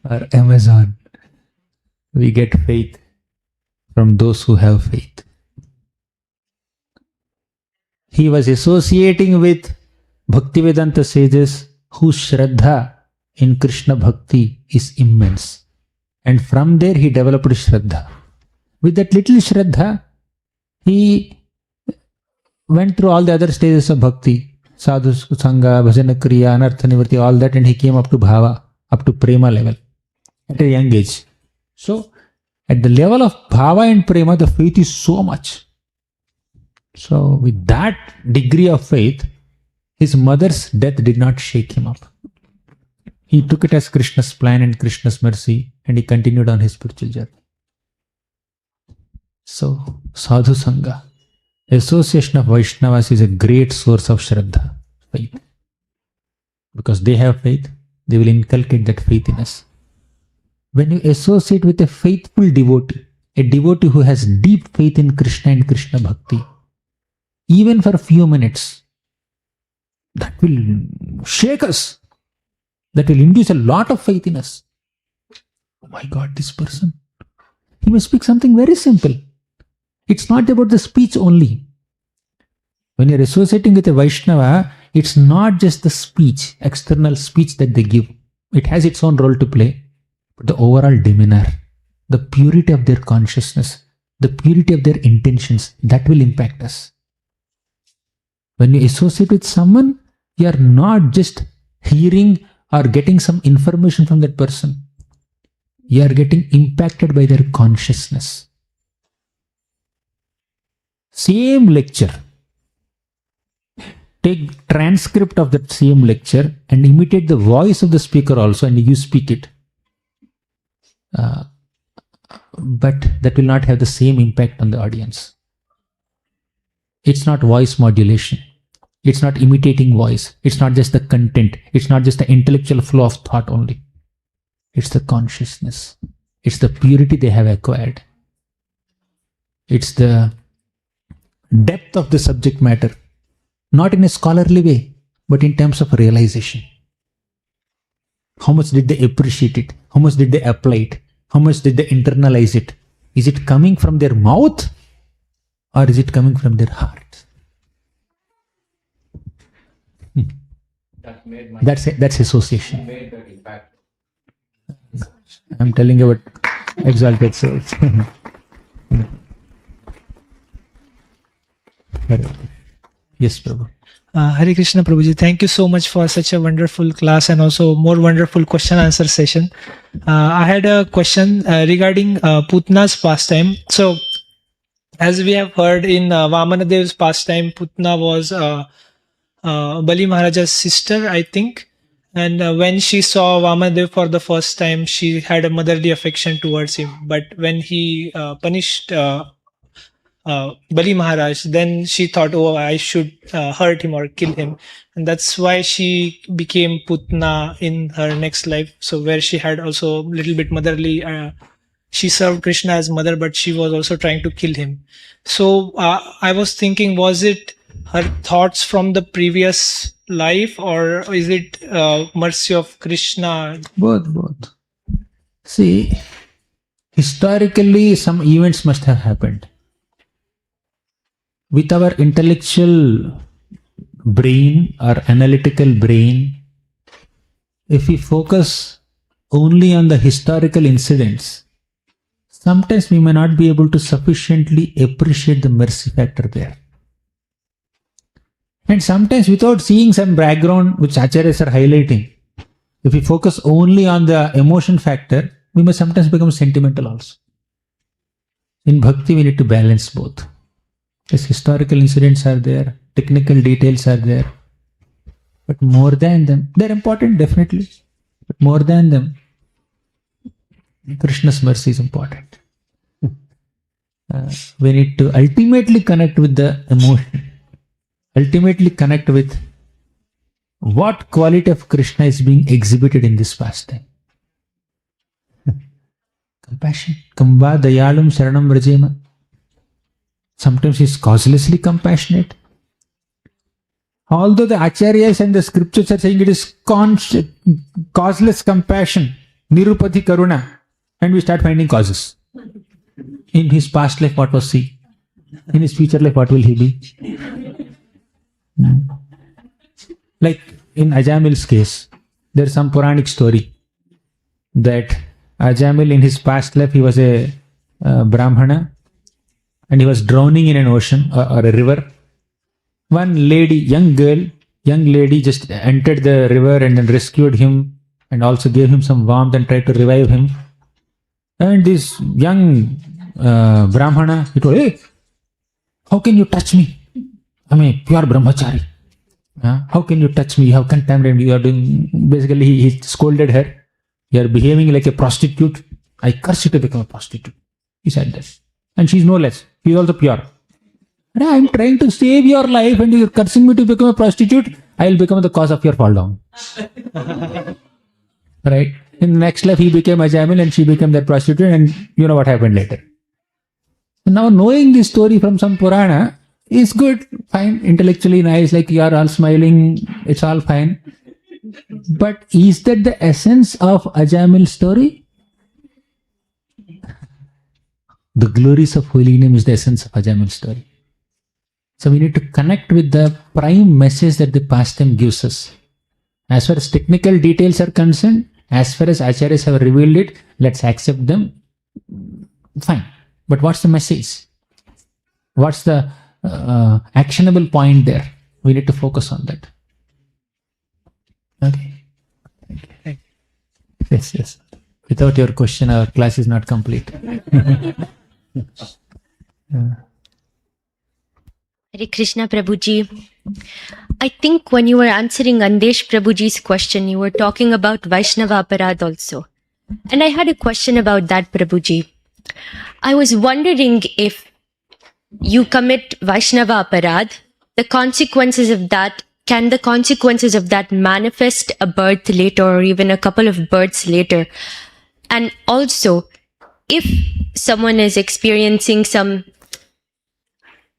or Amazon. We get faith from those who have faith. He was associating with Bhaktivedanta sages whose Shraddha in Krishna Bhakti is immense. And from there he developed Shraddha. With that little Shraddha, he went through all the other stages of Bhakti. Sadhu, Sangha, Bhajana Kriya, Anartha Nivritti, all that, and he came up to Bhava, up to Prema level at a young age. So, at the level of Bhava and Prema, the faith is so much. So, with that degree of faith, his mother's death did not shake him up. He took it as Krishna's plan and Krishna's mercy, and he continued on his spiritual journey. So, Sadhu Sangha, association of Vaishnavas is a great source of Shraddha, faith. Because they have faith, they will inculcate that faith in us. When you associate with a faithful devotee, a devotee who has deep faith in Krishna and Krishna Bhakti, even for a few minutes, that will shake us. That will induce a lot of faith in us. Oh my God, this person, he may speak something very simple. It's not about the speech only. When you're associating with a Vaishnava, it's not just the speech, external speech that they give. It has its own role to play. But the overall demeanor, the purity of their consciousness, the purity of their intentions, that will impact us. When you associate with someone, you are not just hearing or getting some information from that person. You are getting impacted by their consciousness. Same lecture. Take transcript of that same lecture and imitate the voice of the speaker also, and you speak it. But that will not have the same impact on the audience. It's not voice modulation. It's not imitating voice. It's not just the content. It's not just the intellectual flow of thought only. It's the consciousness. It's the purity they have acquired. It's the depth of the subject matter. Not in a scholarly way, but in terms of realization. How much did they appreciate it? How much did they apply it? How much did they internalize it? Is it coming from their mouth or is it coming from their heart? That's association. I'm telling about exalted souls. Yes, Prabhu. Hare Krishna Prabhuji, thank you so much for such a wonderful class and also more wonderful question answer session. I had a question regarding Putna's pastime. So, as we have heard in Vamanadev's pastime, Putna was Bali Maharaja's sister, I think. And when she saw Vamadev for the first time, she had a motherly affection towards him. But when he punished Bali Maharaj, then she thought, oh, I should hurt him or kill him. And that's why she became Putna in her next life. So where she had also a little bit motherly, she served Krishna as mother, but she was also trying to kill him. So I was thinking, was it her thoughts from the previous life, or is it mercy of Krishna? Both. See, historically, some events must have happened. With our intellectual brain or analytical brain, if we focus only on the historical incidents, sometimes we may not be able to sufficiently appreciate the mercy factor there. And sometimes without seeing some background which acharyas are highlighting, if we focus only on the emotion factor, we may sometimes become sentimental also. In bhakti, we need to balance both. Yes, historical incidents are there, technical details are there, but more than them, they're important definitely, but more than them, Krishna's mercy is important. We need to ultimately connect with the emotion, ultimately connect with what quality of Krishna is being exhibited in this pastime. Compassion. Kamba dayalum sharanam vrajema. Sometimes he is causelessly compassionate. Although the acharyas and the scriptures are saying it is causeless compassion, nirupati karuna, and we start finding causes. In his past life, what was he? In his future life, what will he be? Like in Ajamil's case, there is some Puranic story that Ajamil in his past life, he was a Brahmana, and he was drowning in an ocean or a river. One lady, young lady just entered the river and then rescued him and also gave him some warmth and tried to revive him. And this young Brahmana, he told, hey, how can you touch me? I'm a pure brahmachari. How can you touch me? You have contaminated me. You are doing, basically he scolded her. You are behaving like a prostitute. I curse you to become a prostitute. He said that. And she's no less. She's also pure. And I'm trying to save your life and you're cursing me to become a prostitute. I'll become the cause of your fall down. Right? In the next life, he became Ajamil and she became that prostitute, and you know what happened later. Now, knowing this story from some Purana is good, fine, intellectually nice, like you are all smiling, it's all fine. But is that the essence of Ajamil's story? The glories of holy name is the essence of Ajamil's story. So we need to connect with the prime message that the pastime gives us. As far as technical details are concerned, as far as acharyas have revealed it, let's accept them. Fine. But what's the message? What's the actionable point there? We need to focus on that. Okay. Thank you. Yes. Without your question, our class is not complete. Hare Krishna Prabhuji. I think when you were answering Andesh Prabhuji's question, you were talking about Vaishnava Aparad also. And I had a question about that, Prabhuji. I was wondering if you commit Vaishnava Aparad, the consequences of that, can the consequences of that manifest a birth later or even a couple of births later? And also, if someone is experiencing some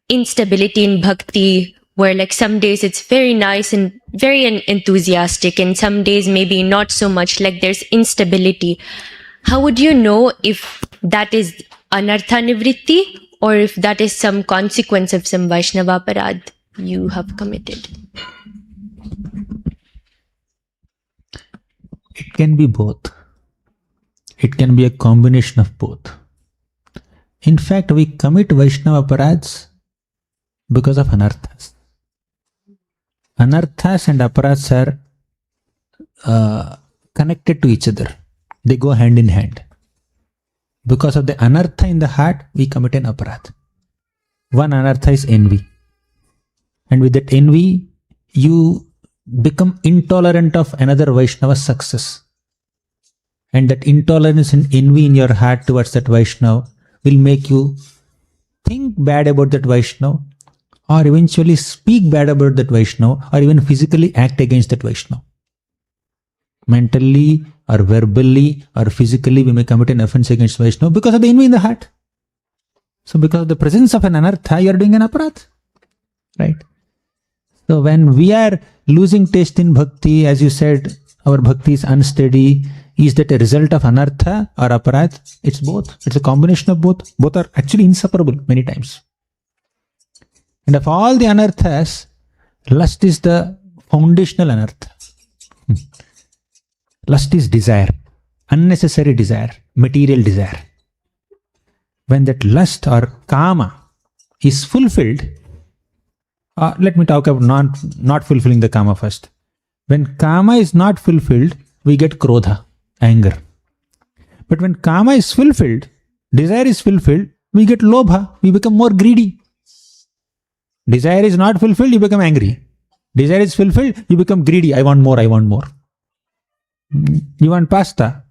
instability in bhakti, where like some days it's very nice and very enthusiastic, and some days maybe not so much, like there's instability, how would you know if that is anartha nivritti or if that is some consequence of some Vaishnava Aparad you have committed? It can be both. it can be a combination of both. In fact, we commit Vaishnava aparadhs because of anarthas. Anarthas and aparadhs are connected to each other. They go hand in hand. Because of the anartha in the heart, we commit an aparadh. One anartha is envy. And with that envy, you become intolerant of another Vaishnava's success. And that intolerance and envy in your heart towards that Vaishnava will make you think bad about that Vaishnava, or eventually speak bad about that Vaishnava, or even physically act against that Vaishnava. Mentally or verbally or physically, we may commit an offense against Vaishnava because of the envy in the heart. So because of the presence of an anartha, you are doing an aparadh. Right? So when we are losing taste in bhakti, as you said, our bhakti is unsteady. Is that a result of anartha or aparadh? It's both. It's a combination of both. Both are actually inseparable many times. And of all the anarthas, lust is the foundational anartha. Lust is desire, unnecessary desire, material desire. When that lust or kama is fulfilled, let me talk about not fulfilling the kama first. When kama is not fulfilled, we get krodha, anger. But when kama is fulfilled, desire is fulfilled, we get lobha, we become more greedy. Desire is not fulfilled, you become angry. Desire is fulfilled, you become greedy. I want more, I want more. You want pasta.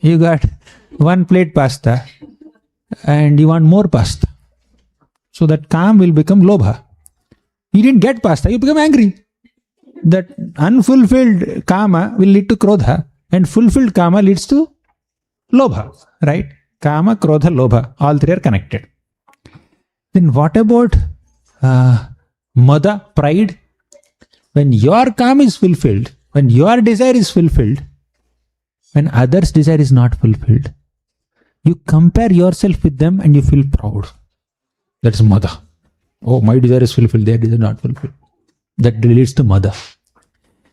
You got one plate pasta and you want more pasta. So that kam will become lobha. You didn't get pasta, you become angry. That unfulfilled kama will lead to krodha, and fulfilled kama leads to lobha. Right? Kama, krodha, lobha. All three are connected. Then what about mada, pride? When your kama is fulfilled, when your desire is fulfilled, when others' desire is not fulfilled, you compare yourself with them and you feel proud. That's mada. Oh, my desire is fulfilled, their desire is not fulfilled. That leads to mada.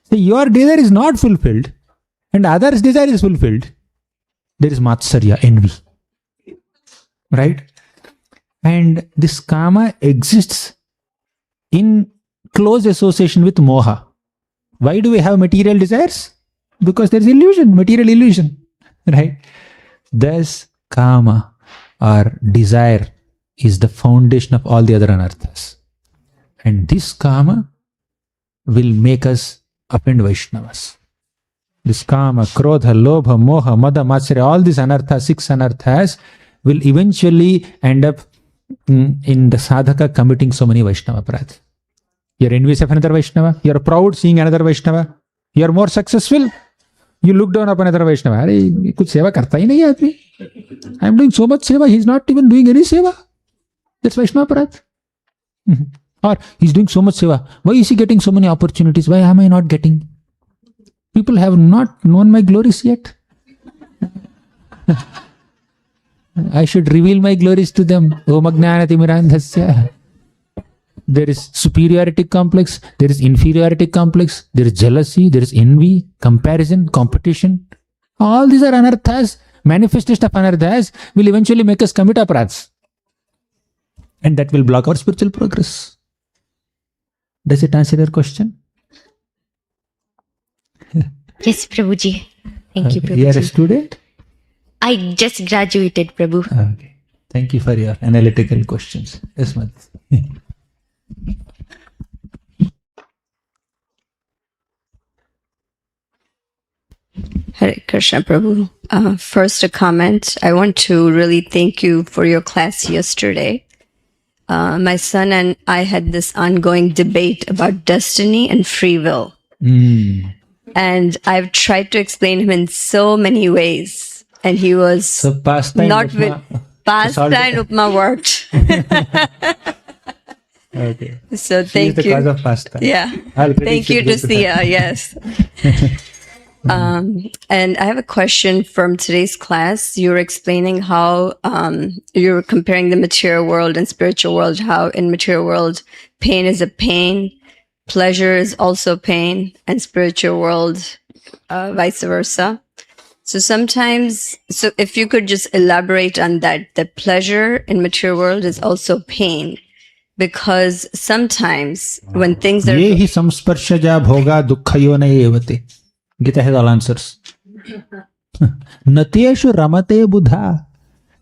So your desire is not fulfilled and others' desire is fulfilled. There is matsarya, envy. Right? And this kama exists in close association with moha. Why do we have material desires? Because there is illusion, material illusion. Right? Thus, kama or desire is the foundation of all the other anarthas. And this kama will make us offend Vaishnavas. This kama, krodha, lobha, moha, mada, matsarya, all these anarthas, 6 anarthas, will eventually end up in the sadhaka committing so many Vaishnava aparadhs. You're envious of another Vaishnava, you're proud seeing another Vaishnava, you're more successful, you look down upon another Vaishnava. Arey, kuch seva karta hi nahi aadmi. I'm doing so much seva, he's not even doing any seva. That's Vaishnava aparadh. Or he's doing so much seva. Why is he getting so many opportunities? Why am I not getting? People have not known my glories yet. I should reveal my glories to them. Om Ajnanatimirandhasya. There is superiority complex, there is inferiority complex, there is jealousy, there is envy, comparison, competition. All these are anarthas. Manifestation of anarthas will eventually make us commit aparadhs. And that will block our spiritual progress. Does it answer your question? Yes, Prabhuji. Thank you, Prabhuji. You are a student? I just graduated, Prabhu. Okay. Thank you for your analytical questions. Yes, ma'am. Hare Krishna, Prabhu. First, a comment. I want to really thank you for your class yesterday. My son and I had this ongoing debate about destiny and free will. And I've tried to explain him in so many ways. And he was So pasta and not upma, with pasta and upma worked. Okay. So She thank is the you. cause of pasta. Yeah. I'll predict Thank you it to goes see her. yes. And I have a question from today's class. You were explaining how you were comparing the material world and spiritual world, how in material world, pain is a pain, pleasure is also pain, and spiritual world, vice versa. So sometimes, so if you could just elaborate on that, the pleasure in material world is also pain. Because sometimes when things are Ye hi samsparshaja bhoga dukkhayone evate. Gita has all answers. Nateshu ramate buddha.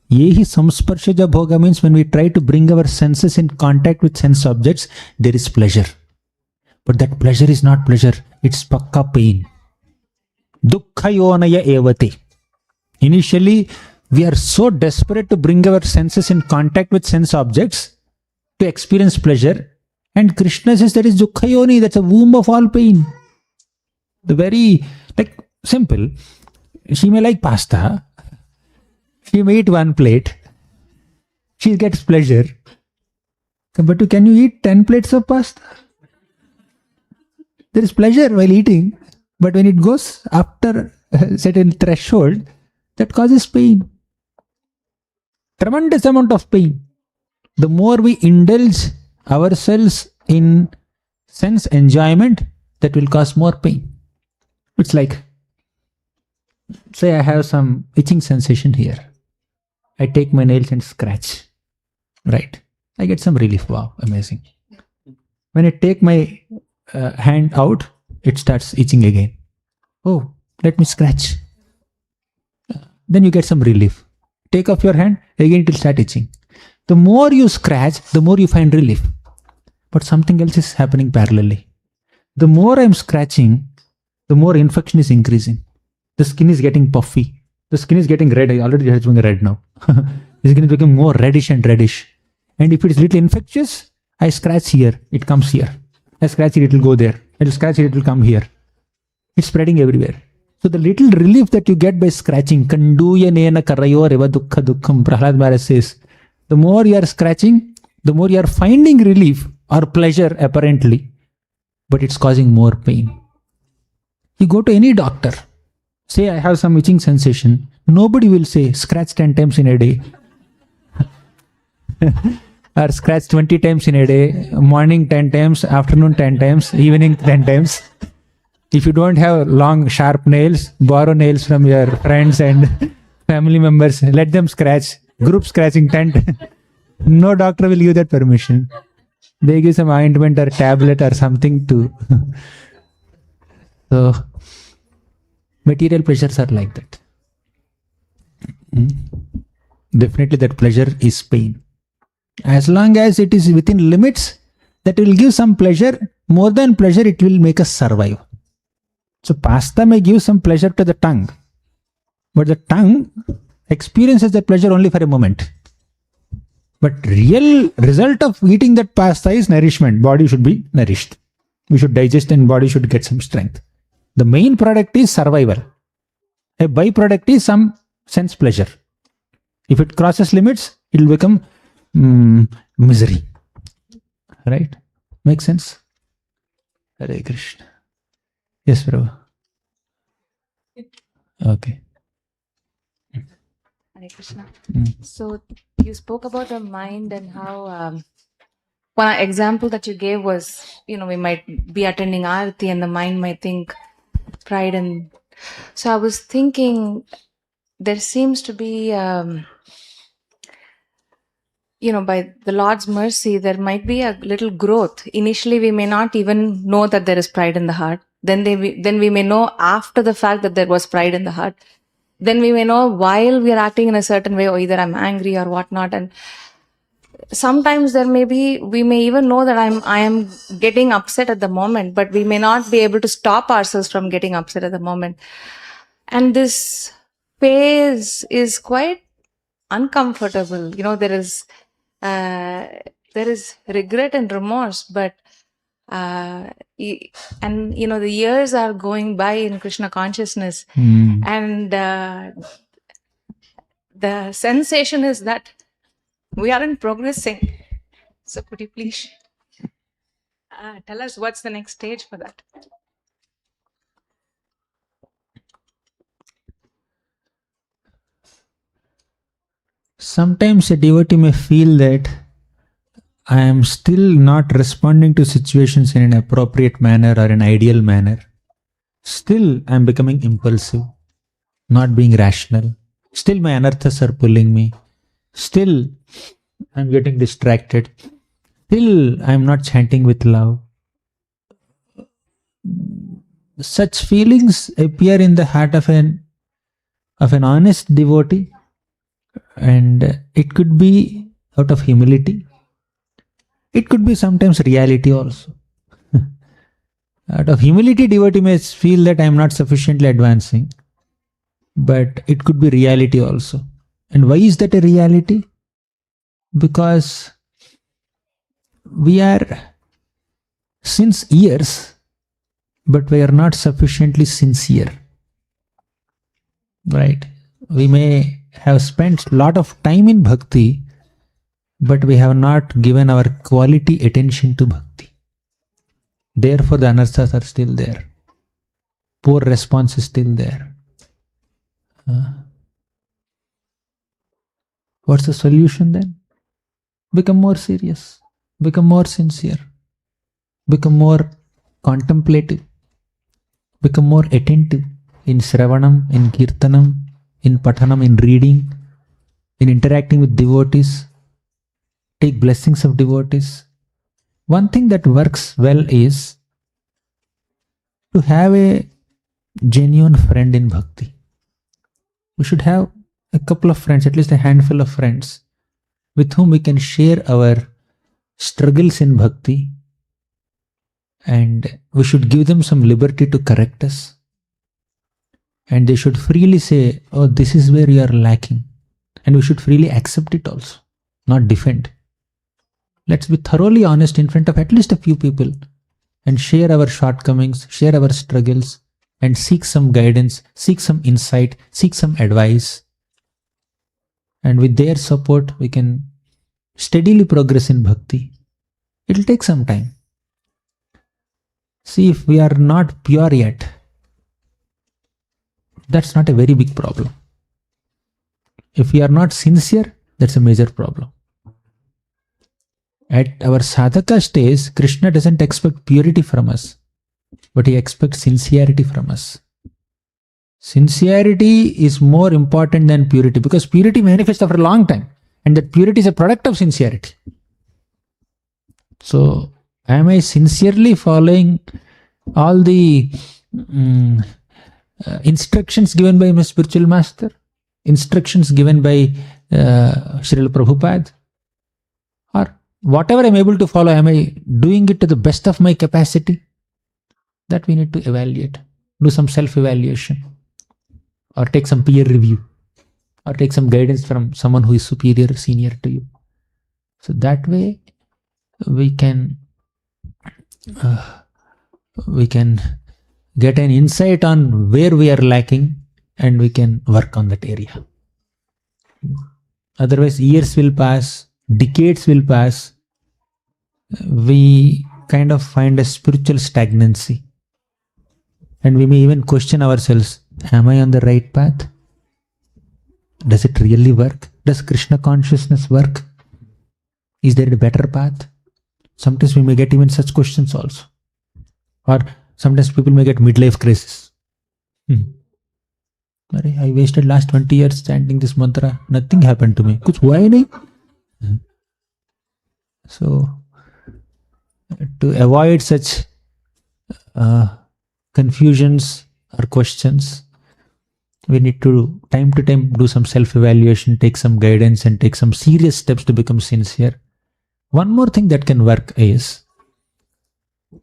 Ye hi samsparshaja bhoga means when we try to bring our senses in contact with sense objects, there is pleasure. But that pleasure is not pleasure, it's pakka pain. Dukkhayonaya evate. Initially, we are so desperate to bring our senses in contact with sense objects to experience pleasure. And Krishna says that is Dukkhayoni, that's a womb of all pain. The very, like, simple. She may like pasta. She may eat one plate. She gets pleasure. But can you eat 10 plates of pasta? There is pleasure while eating. But when it goes after a certain threshold, that causes pain. Tremendous amount of pain. The more we indulge ourselves in sense enjoyment, that will cause more pain. It's like, say I have some itching sensation here. I take my nails and scratch. Right. I get some relief. Wow, amazing. When I take my hand out, it starts itching again. Oh, let me scratch. Then you get some relief. Take off your hand, again it will start itching. The more you scratch, the more you find relief. But something else is happening parallelly. The more I'm scratching, the more infection is increasing. The skin is getting puffy. The skin is getting red. Already it's becoming red now. The skin is becoming more reddish and reddish. And if it is little infectious, I scratch here, it comes here. I scratch it, it will go there. I will scratch it, it will come here. It's spreading everywhere. So the little relief that you get by scratching, Kanduya nena karayo reva dukkha dukkham, Prahlad Maharaj says, the more you are scratching, the more you are finding relief or pleasure apparently, but it's causing more pain. You go to any doctor, say I have some itching sensation, nobody will say scratch 10 times in a day. Or scratch 20 times in a day, morning 10 times, afternoon 10 times, evening 10 times. If you don't have long, sharp nails, borrow nails from your friends and family members. Let them scratch. Group scratching 10. No doctor will give that permission. They give some ointment or tablet or something to. So, material pleasures are like that. Definitely that pleasure is pain. As long as it is within limits, that will give some pleasure. More than pleasure, it will make us survive. So pasta may give some pleasure to the tongue, but the tongue experiences that pleasure only for a moment. But real result of eating that pasta is nourishment. Body should be nourished. We should digest and body should get some strength. The main product is survival. A byproduct is some sense pleasure. If it crosses limits, it will become misery. Right? Make sense? Hare Krishna. Yes, Prabhu. Okay. Hare Krishna. So you spoke about the mind and how one example that you gave was, we might be attending Aarti and the mind might think pride. And so I was thinking there seems to be, by the Lord's mercy, there might be a little growth. Initially, we may not even know that there is pride in the heart. Then we may know after the fact that there was pride in the heart. Then we may know while we are acting in a certain way, or either I'm angry or whatnot. And sometimes we may even know that I am getting upset at the moment, but we may not be able to stop ourselves from getting upset at the moment. And this phase is quite uncomfortable. There is regret and remorse, but the years are going by in Krishna consciousness, and the sensation is that we aren't progressing. So could you please tell us what's the next stage for that? Sometimes a devotee may feel that I am still not responding to situations in an appropriate manner or an ideal manner. Still, I am becoming impulsive. not being rational. Still my anarthas are pulling me. Still I'm getting distracted. Still I'm not chanting with love. Such feelings appear in the heart of an honest devotee, and it could be out of humility. It could be sometimes reality also. Out of humility, devotee may feel that I am not sufficiently advancing, but it could be reality also. And why is that a reality? Because we are since years, but we are not sufficiently sincere. Right? We may have spent a lot of time in bhakti, but we have not given our quality attention to bhakti. Therefore, the anarthas are still there. Poor response is still there. What's the solution then? Become more serious. Become more sincere. Become more contemplative. Become more attentive in Shravanam, in Kirtanam, in Pathanam, in reading, in interacting with devotees. Take blessings of devotees. One thing that works well is to have a genuine friend in bhakti. We should have a couple of friends, at least a handful of friends, with whom we can share our struggles in bhakti, and we should give them some liberty to correct us. And they should freely say, oh, this is where you are lacking. And we should freely accept it also, not defend. Let's be thoroughly honest in front of at least a few people and share our shortcomings, share our struggles, and seek some guidance, seek some insight, seek some advice. And with their support, we can steadily progress in bhakti. It will take some time. See, if we are not pure yet, that's not a very big problem. If we are not sincere, that's a major problem. At our sadhaka stage, Krishna doesn't expect purity from us, but he expects sincerity from us. Sincerity is more important than purity, because purity manifests after a long time, and that purity is a product of sincerity. So, am I sincerely following all the instructions given by my spiritual master? Instructions given by Srila Prabhupada? Or whatever I am able to follow, am I doing it to the best of my capacity? That we need to evaluate. Do some self-evaluation. Or take some peer review. Or take some guidance from someone who is superior, senior to you. So that way, we can get an insight on where we are lacking, and we can work on that area. Otherwise, years will pass, decades will pass. We kind of find a spiritual stagnancy. And we may even question ourselves, am I on the right path? Does it really work? Does Krishna consciousness work? Is there a better path? Sometimes we may get even such questions also. Or sometimes people may get midlife crisis. I wasted last 20 years chanting this mantra. Nothing happened to me. Kuch hua hi nahi. So, to avoid such confusions or questions, we need to time do some self-evaluation, take some guidance, and take some serious steps to become sincere. One more thing that can work is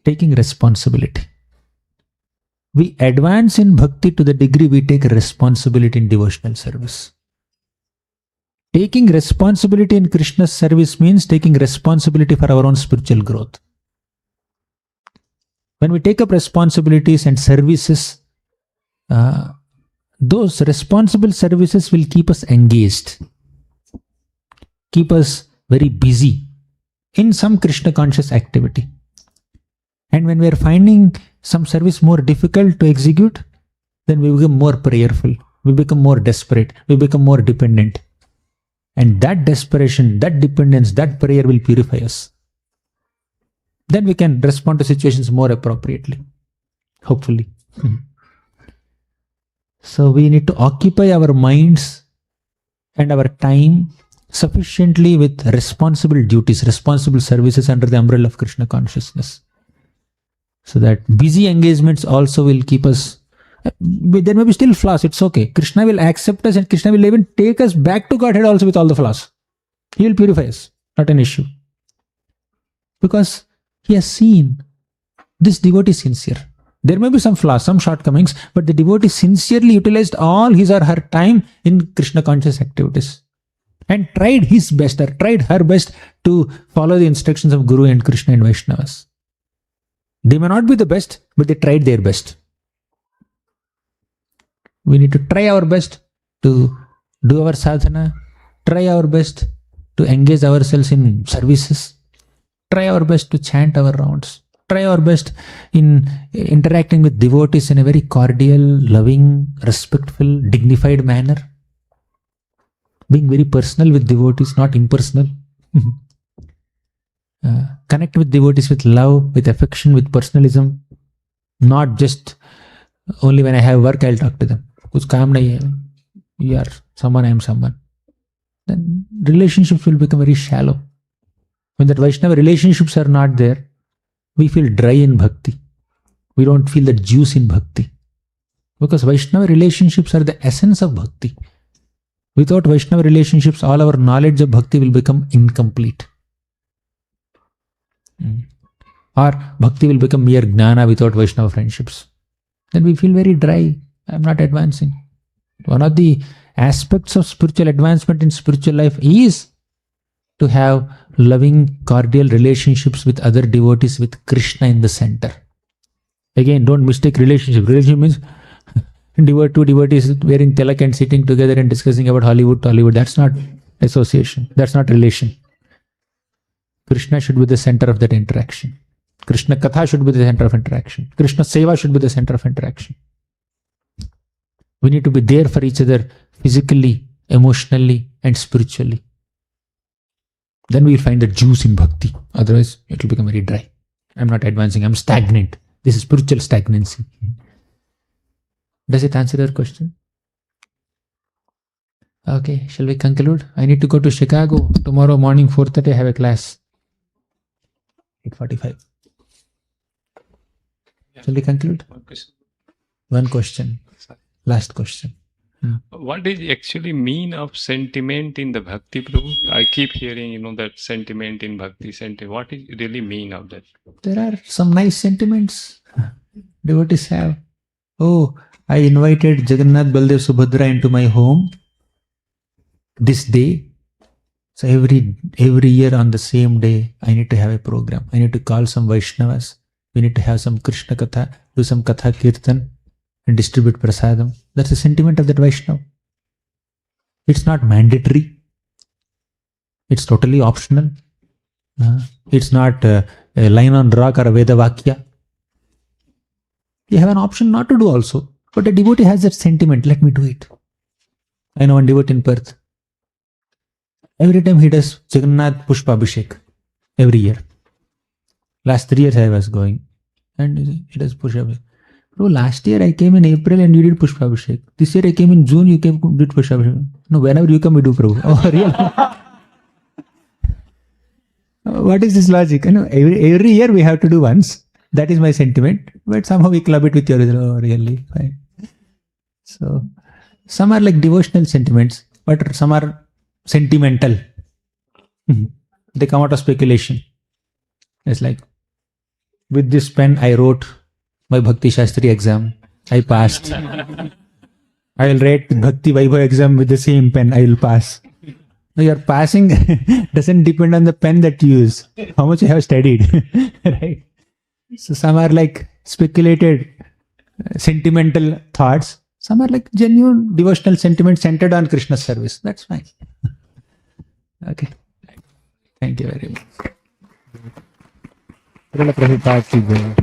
taking responsibility. We advance in bhakti to the degree we take responsibility in devotional service. Taking responsibility in Krishna's service means taking responsibility for our own spiritual growth. When we take up responsibilities and services, those responsible services will keep us engaged, keep us very busy in some Krishna conscious activity. And when we are finding some service more difficult to execute, then we become more prayerful, we become more desperate, we become more dependent. And that desperation, that dependence, that prayer will purify us. Then we can respond to situations more appropriately, hopefully. So we need to occupy our minds and our time sufficiently with responsible duties, responsible services under the umbrella of Krishna consciousness. So that busy engagements also will keep us. There may be still flaws, it's okay. Krishna will accept us and Krishna will even take us back to Godhead also with all the flaws. He will purify us, not an issue. Because he has seen this devotee is sincere. There may be some flaws, some shortcomings, but the devotee sincerely utilized all his or her time in Krishna conscious activities and tried his best or tried her best to follow the instructions of Guru and Krishna and Vaishnavas. They may not be the best, but they tried their best. We need to try our best to do our sadhana, try our best to engage ourselves in services, try our best to chant our rounds, try our best in interacting with devotees in a very cordial, loving, respectful, dignified manner. Being very personal with devotees, not impersonal. Connect with devotees with love, with affection, with personalism. Not just only when I have work I'll talk to them. Kuch kaam nahi hai. You are someone, I am someone. Then relationships will become very shallow. When that Vaishnava relationships are not there, we feel dry in bhakti. We don't feel the juice in bhakti. Because Vaishnava relationships are the essence of bhakti. Without Vaishnava relationships, all our knowledge of bhakti will become incomplete. Or bhakti will become mere jnana without Vaishnava friendships. Then we feel very dry. I am not advancing. One of the aspects of spiritual advancement in spiritual life is to have loving, cordial relationships with other devotees with Krishna in the center. Again, don't mistake relationship. Relationship means two devotees wearing tilak and sitting together and discussing about Hollywood, Tollywood. That's not association. That's not relation. Krishna should be the center of that interaction. Krishna Katha should be the center of interaction. Krishna Seva should be the center of interaction. We need to be there for each other physically, emotionally, and spiritually. Then we'll find the juice in bhakti. Otherwise, it will become very dry. I'm not advancing. I'm stagnant. This is spiritual stagnancy. Does it answer your question? Okay, shall we conclude? I need to go to Chicago. Tomorrow morning, 4:30, I have a class. 8:45. Shall we conclude? One question. Last question. What does actually mean of sentiment in the Bhakti, Prabhu? I keep hearing, that sentiment in Bhakti. What is really mean of that? There are some nice sentiments devotees have. Oh, I invited Jagannath, Baldev, Subhadra into my home this day. So every year on the same day, I need to have a program. I need to call some Vaishnavas. We need to have some Krishna Katha, do some Katha Kirtan and distribute prasadam. That's the sentiment of that Vaishnava. It's not mandatory. It's totally optional. It's not a line on rock or a Veda Vakya. You have an option not to do also. But a devotee has that sentiment, let me do it. I know one devotee in Perth. Every time he does Jagannath Pushpa Abhishek. Every year. Last 3 years I was going. And he does Pushpa Abhishek. Bro, last year I came in April and you did Pushpa Abhishek. This year I came in June, you did Pushpa Abhishek. No, whenever you come, we do Prabhu. Oh, really? What is this logic? Every year we have to do once. That is my sentiment. But somehow we club it with your, oh, really? Fine. So, some are like devotional sentiments, but some are sentimental. They come out of speculation. It's like, with this pen I wrote my Bhakti Shastri exam. I passed. I will write Bhakti Vaibhav exam with the same pen. I will pass. Now your passing doesn't depend on the pen that you use. How much you have studied. Right? So some are like speculated, sentimental thoughts. Some are like genuine devotional sentiments centered on Krishna's service. That's fine. Okay. Thank you very much. Prabhupada ki jai.